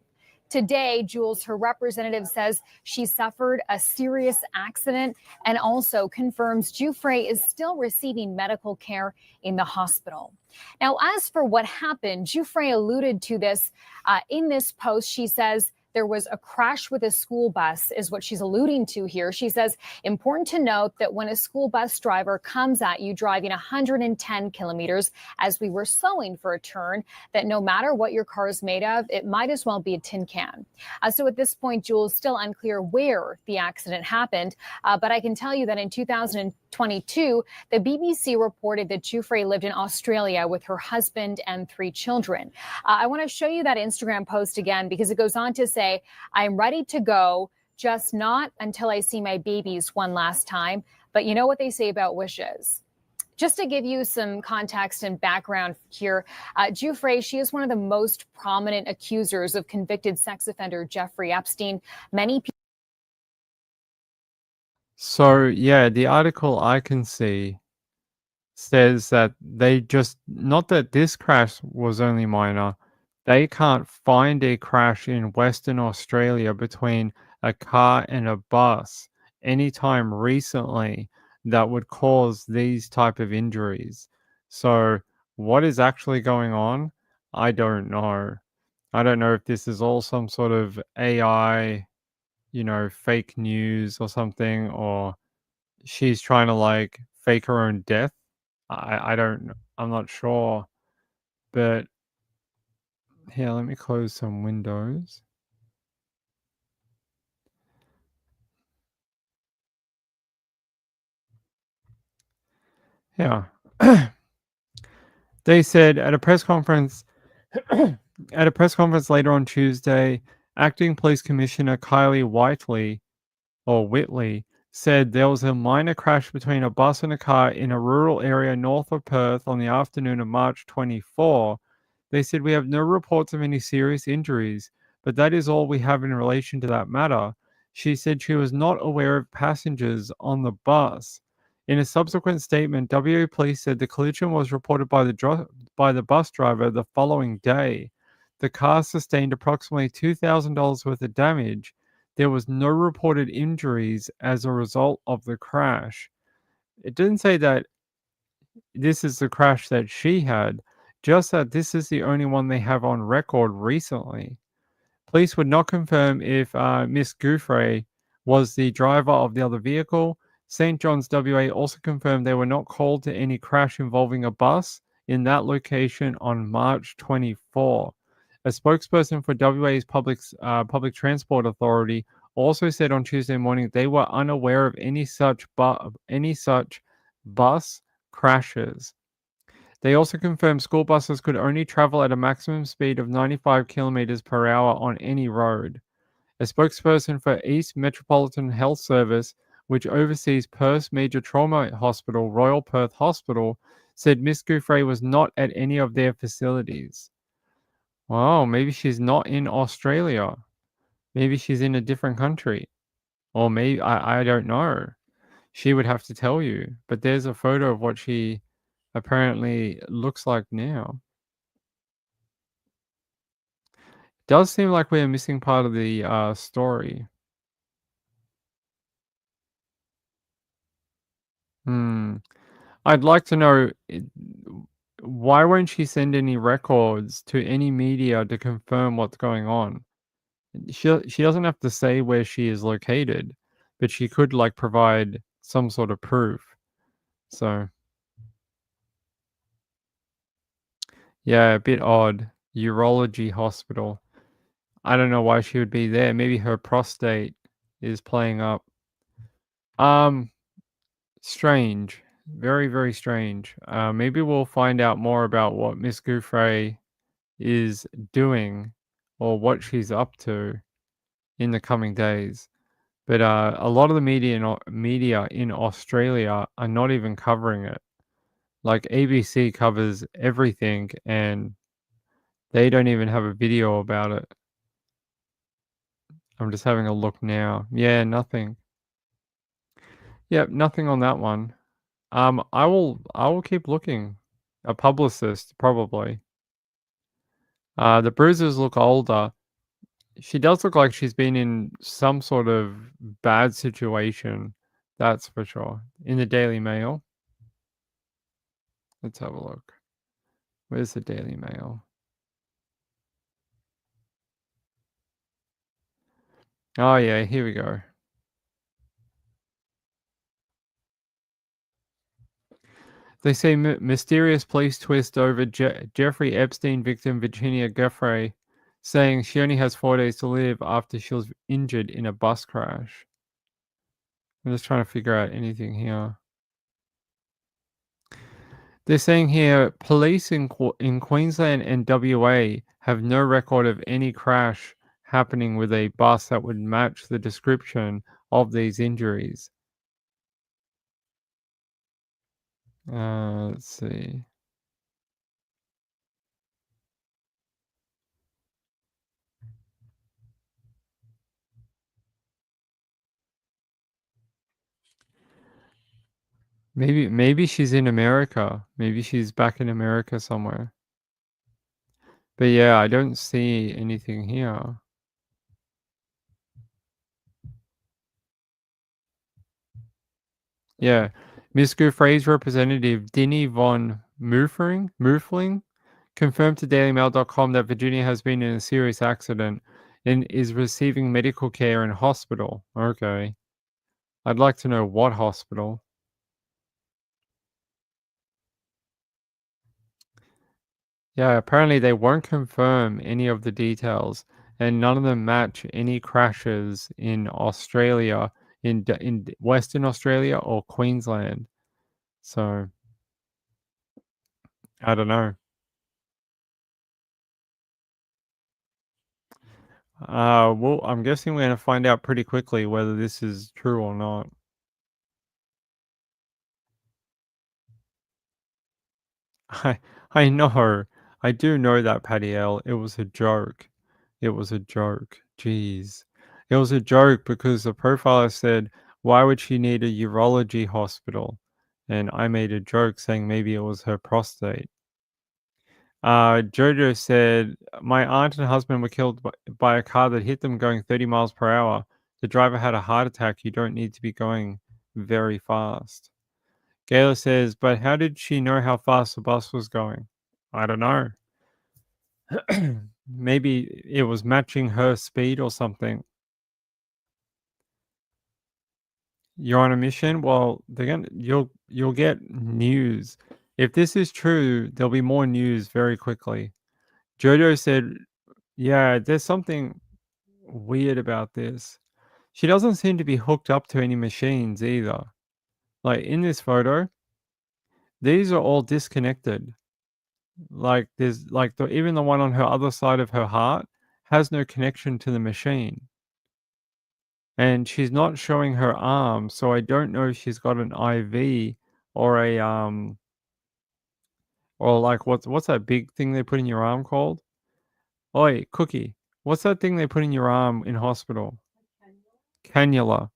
Today, Jules, her representative, says she suffered a serious accident and also confirms Giuffre is still receiving medical care in the hospital. Now, as for what happened, Giuffre alluded to this in this post. She says there was a crash with a school bus, is what she's alluding to here. She says, important to note that when a school bus driver comes at you driving 110 kilometers, as we were slowing for a turn, that no matter what your car is made of, it might as well be a tin can. So at this point, Jules, still unclear where the accident happened. But I can tell you that in 2022, the BBC reported that Giuffre lived in Australia with her husband and 3 children. I want to show you that Instagram post again because it goes on to say, I'm ready to go, just not until I see my babies one last time. But you know what they say about wishes. Just to give you some context and background here, Giuffre, she is one of the most prominent accusers of convicted sex offender Jeffrey Epstein. Many people. So, yeah, the article I can see says that they just, not that this crash was only minor, they can't find a crash in Western Australia between a car and a bus anytime recently that would cause these type of injuries. So what is actually going on? I don't know. I don't know if this is all some sort of AI, fake news or something, or she's trying to like fake her own death. I don't know. I'm not sure. But here, let me close some windows. Yeah. They said at a press conference later on Tuesday, Acting Police Commissioner Kylie Whitley said there was a minor crash between a bus and a car in a rural area north of Perth on the afternoon of March 24. They said we have no reports of any serious injuries, but that is all we have in relation to that matter. She said she was not aware of passengers on the bus. In a subsequent statement, WA Police said the collision was reported by the bus driver the following day. The car sustained approximately $2,000 worth of damage. There was no reported injuries as a result of the crash. It didn't say that this is the crash that she had, just that this is the only one they have on record recently. Police would not confirm if Miss Giuffre was the driver of the other vehicle. St. John's WA also confirmed they were not called to any crash involving a bus in that location on March 24. A spokesperson for WA's Public Transport Authority also said on Tuesday morning they were unaware of any such bus crashes. They also confirmed school buses could only travel at a maximum speed of 95 kilometers per hour on any road. A spokesperson for East Metropolitan Health Service, which oversees Perth's major trauma hospital, Royal Perth Hospital, said Miss Giuffre was not at any of their facilities. Wow, maybe she's not in Australia. Maybe she's in a different country. Or maybe, I don't know. She would have to tell you. But there's a photo of what she apparently looks like now. Does seem like we're missing part of the story. I'd like to know, why won't she send any records to any media to confirm what's going on? She doesn't have to say where she is located, but she could like provide some sort of proof. So yeah, a bit odd. Urology hospital. I don't know why she would be there. Maybe her prostate is playing up. Strange. Very, very strange. Maybe we'll find out more about what Miss Giuffre is doing or what she's up to in the coming days. But a lot of the media in Australia are not even covering it. Like ABC covers everything and they don't even have a video about it. I'm just having a look now. Yeah, nothing. Yep, nothing on that one. I will keep looking. A publicist, probably. The bruises look older. She does look like she's been in some sort of bad situation. That's for sure. In the Daily Mail. Let's have a look. Where's the Daily Mail? Oh, yeah, here we go. They say mysterious police twist over Jeffrey Epstein victim Virginia Giuffre, saying she only has 4 days to live after she was injured in a bus crash. I'm just trying to figure out anything here. They're saying here, police in Queensland and WA have no record of any crash happening with a bus that would match the description of these injuries. Let's see. Maybe she's in America. Maybe she's back in America somewhere. But yeah, I don't see anything here. Yeah. Miss Giuffre's representative, Dinny von Muffling, confirmed to DailyMail.com that Virginia has been in a serious accident and is receiving medical care in hospital. Okay. I'd like to know what hospital. Yeah, apparently they won't confirm any of the details, and none of them match any crashes in Australia, in Western Australia or Queensland. So, I don't know. Well, I'm guessing we're going to find out pretty quickly whether this is true or not. I know. I do know that, Patty L. It was a joke. It was a joke. Jeez. It was a joke because the profiler said, why would she need a urology hospital? And I made a joke saying maybe it was her prostate. Jojo said, my aunt and husband were killed by a car that hit them going 30 miles per hour. The driver had a heart attack. You don't need to be going very fast. Gayla says, but how did she know how fast the bus was going? I don't know. Maybe it was matching her speed or something. You're on a mission? Well, you'll get news. If this is true, there'll be more news very quickly. Jojo said, yeah, there's something weird about this. She doesn't seem to be hooked up to any machines either. Like in this photo, these are all disconnected. Like there's like even the one on her other side of her heart has no connection to the machine. And she's not showing her arm, so I don't know if she's got an IV or a or like what's that big thing they put in your arm called? Oi, Cookie. What's that thing they put in your arm in hospital? Cannula.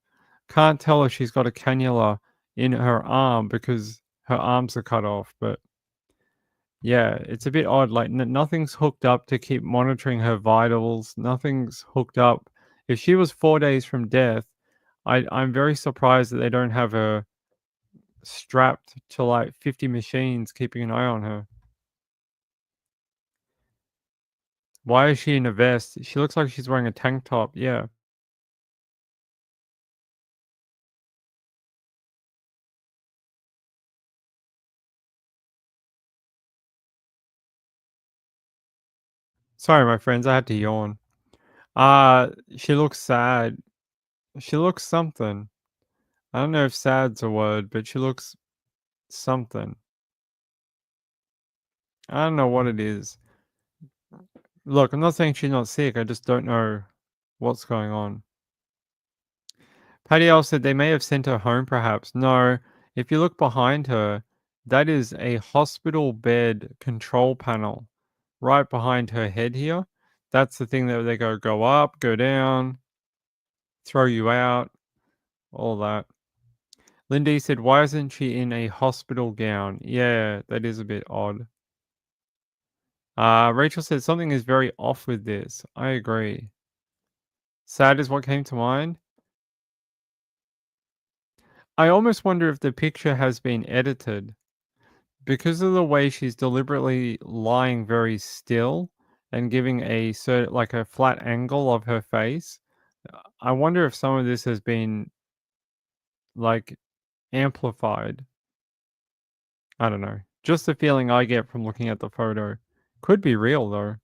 Can't tell if she's got a cannula in her arm because her arms are cut off, but yeah, it's a bit odd. Like nothing's hooked up to keep monitoring her vitals. Nothing's hooked up. If she was 4 days from death, I'm very surprised that they don't have her strapped to like 50 machines keeping an eye on her. Why is she in a vest? She looks like she's wearing a tank top. Yeah. Sorry, my friends, I had to yawn. She looks sad. She looks something. I don't know if sad's a word, but she looks something. I don't know what it is. Look, I'm not saying she's not sick. I just don't know what's going on. Patty L said they may have sent her home, perhaps. No, if you look behind her, that is a hospital bed control panel right behind her head here. That's the thing that they go up, go down, throw you out, all that. Lindy said, why isn't she in a hospital gown? Yeah, that is a bit odd. Rachel said, something is very off with this. I agree. Sad is what came to mind. I almost wonder if the picture has been edited because of the way she's deliberately lying very still and giving a like a flat angle of her face. I wonder if some of this has been like amplified. I don't know. Just the feeling I get from looking at the photo. Could be real though.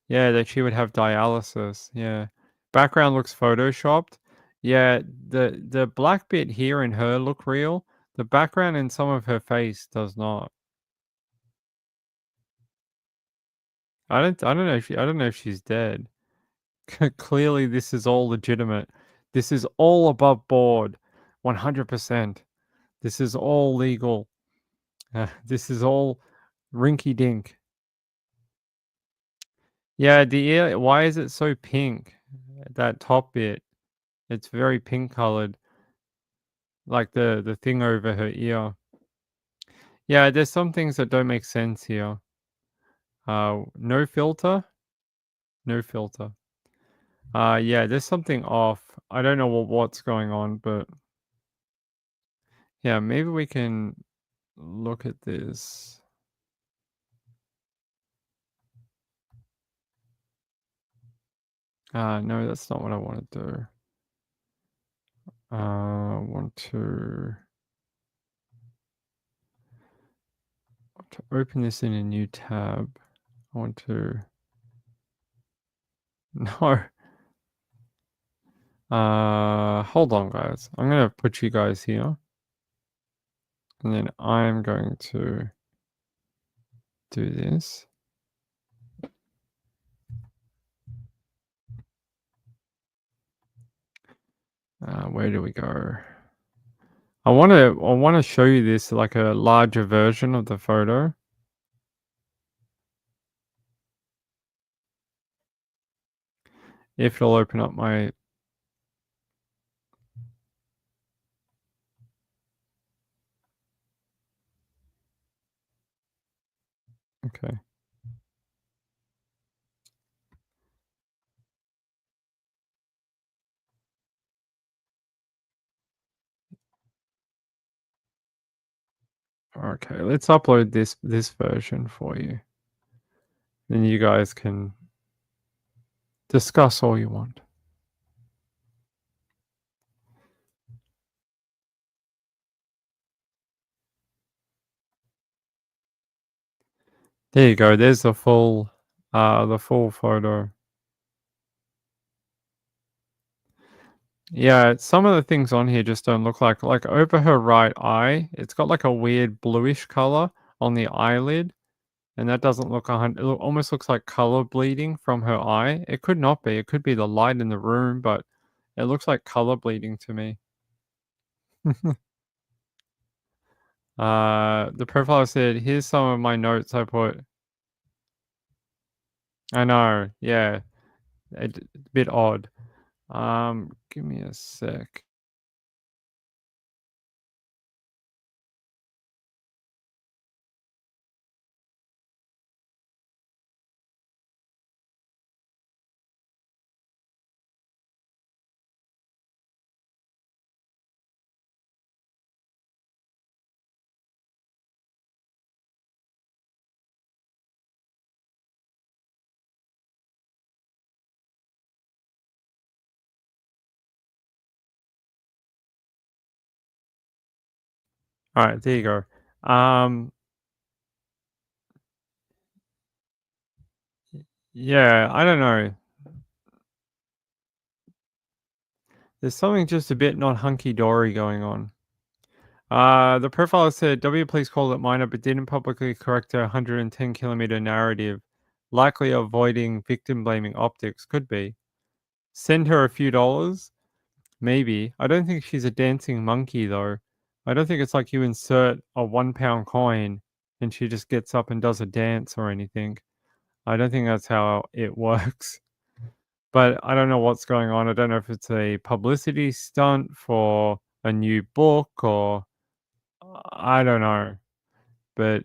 Yeah, that she would have dialysis. Yeah. Background looks photoshopped. Yeah, the black bit here in her look real. The background in some of her face does not. I don't know if she's dead. Clearly this is all legitimate. This is all above board. 100%. This is all legal. This is all rinky dink. Yeah, the ear, why is it so pink? That top bit. It's very pink colored. Like the thing over her ear. Yeah, there's some things that don't make sense here. No filter? No filter. Yeah, there's something off. I don't know what's going on, but yeah, maybe we can look at this. No, that's not what I want to do. I want to open this in a new tab. I want to... No. Hold on, guys. I'm going to put you guys here. And then I'm going to do this. Where do we go? I want to show you this, like a larger version of the photo. If it'll open up my... Okay. Okay, let's upload this version for you. Then you guys can discuss all you want. There you go. There's the full photo. Yeah, some of the things on here just don't look like over her right eye, it's got like a weird bluish color on the eyelid, and that doesn't look it almost looks like color bleeding from her eye. It could not be. It could be the light in the room, but it looks like color bleeding to me. The profile said, "Here's some of my notes I put." I know, yeah, a bit odd. Give me a sec. All right, there you go. Yeah, I don't know. There's something just a bit not hunky-dory going on. The profile said, W police called it minor, but didn't publicly correct a 110-kilometer narrative, likely avoiding victim-blaming optics. Could be. Send her a few dollars? Maybe. I don't think she's a dancing monkey, though. I don't think it's like you insert a £1 coin and she just gets up and does a dance or anything. I don't think that's how it works. But I don't know what's going on. I don't know if it's a publicity stunt for a new book or I don't know. But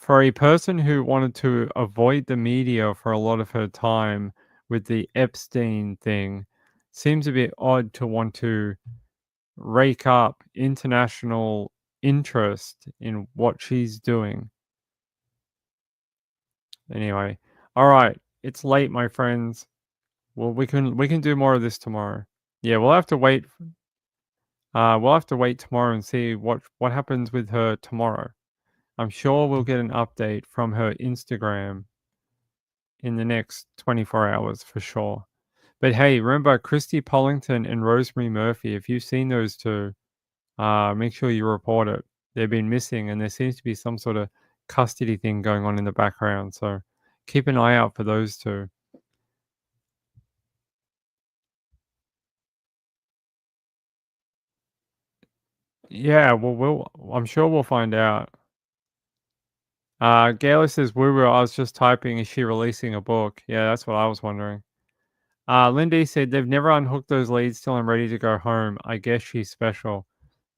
for a person who wanted to avoid the media for a lot of her time with the Epstein thing, seems a bit odd to want to rake up international interest in what she's doing. Anyway, all right, it's late, my friends. Well, we can do more of this tomorrow. Yeah, we'll have to wait. We'll have to wait tomorrow and see what happens with her tomorrow. I'm sure we'll get an update from her Instagram in the next 24 hours for sure. But hey, remember Christy Pollington and Rosemary Murphy. If you've seen those two, make sure you report it. They've been missing, and there seems to be some sort of custody thing going on in the background. So keep an eye out for those two. Yeah, well, I'm sure we'll find out. Gayla says, woo, I was just typing, is she releasing a book? Yeah, that's what I was wondering. Lindy said, they've never unhooked those leads till I'm ready to go home. I guess she's special.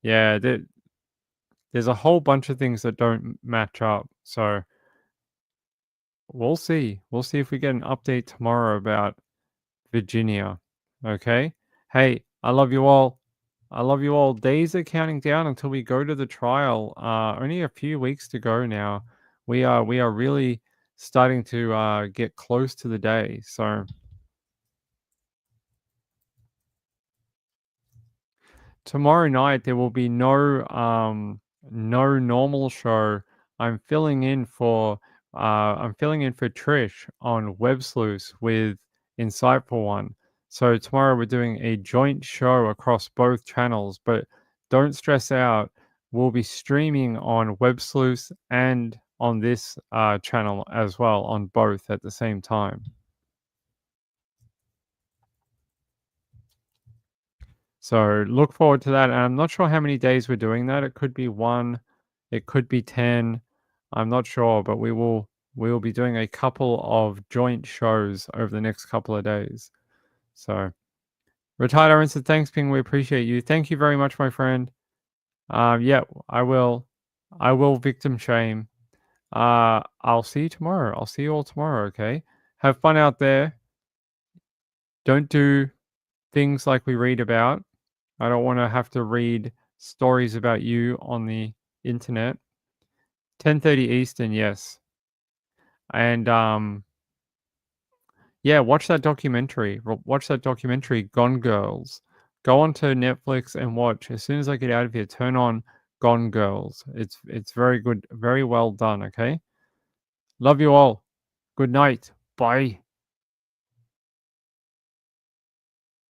Yeah, there's a whole bunch of things that don't match up. So we'll see. We'll see if we get an update tomorrow about Virginia. Okay? Hey, I love you all. I love you all. Days are counting down until we go to the trial. Only a few weeks to go now. We are really starting to get close to the day. So tomorrow night there will be no normal show. I'm filling in for Trish on Web Sleuths with Insightful One. So tomorrow we're doing a joint show across both channels, but don't stress out. We'll be streaming on Web Sleuths and on this channel as well, on both at the same time. So look forward to that. And I'm not sure how many days we're doing that. It could be 1, it could be 10. I'm not sure, but we will be doing a couple of joint shows over the next couple of days. So, Retired Aaron said, thanks, Ping. We appreciate you. Thank you very much, my friend. Yeah, I will victim shame. I'll see you tomorrow. I'll see you all tomorrow, okay? Have fun out there. Don't do things like we read about. I don't want to have to read stories about you on the internet. 10:30 Eastern, yes. And yeah, watch that documentary. Watch that documentary, Gone Girls. Go onto Netflix and watch. As soon as I get out of here, turn on Gone Girls. It's very good, very well done, okay? Love you all. Good night. Bye.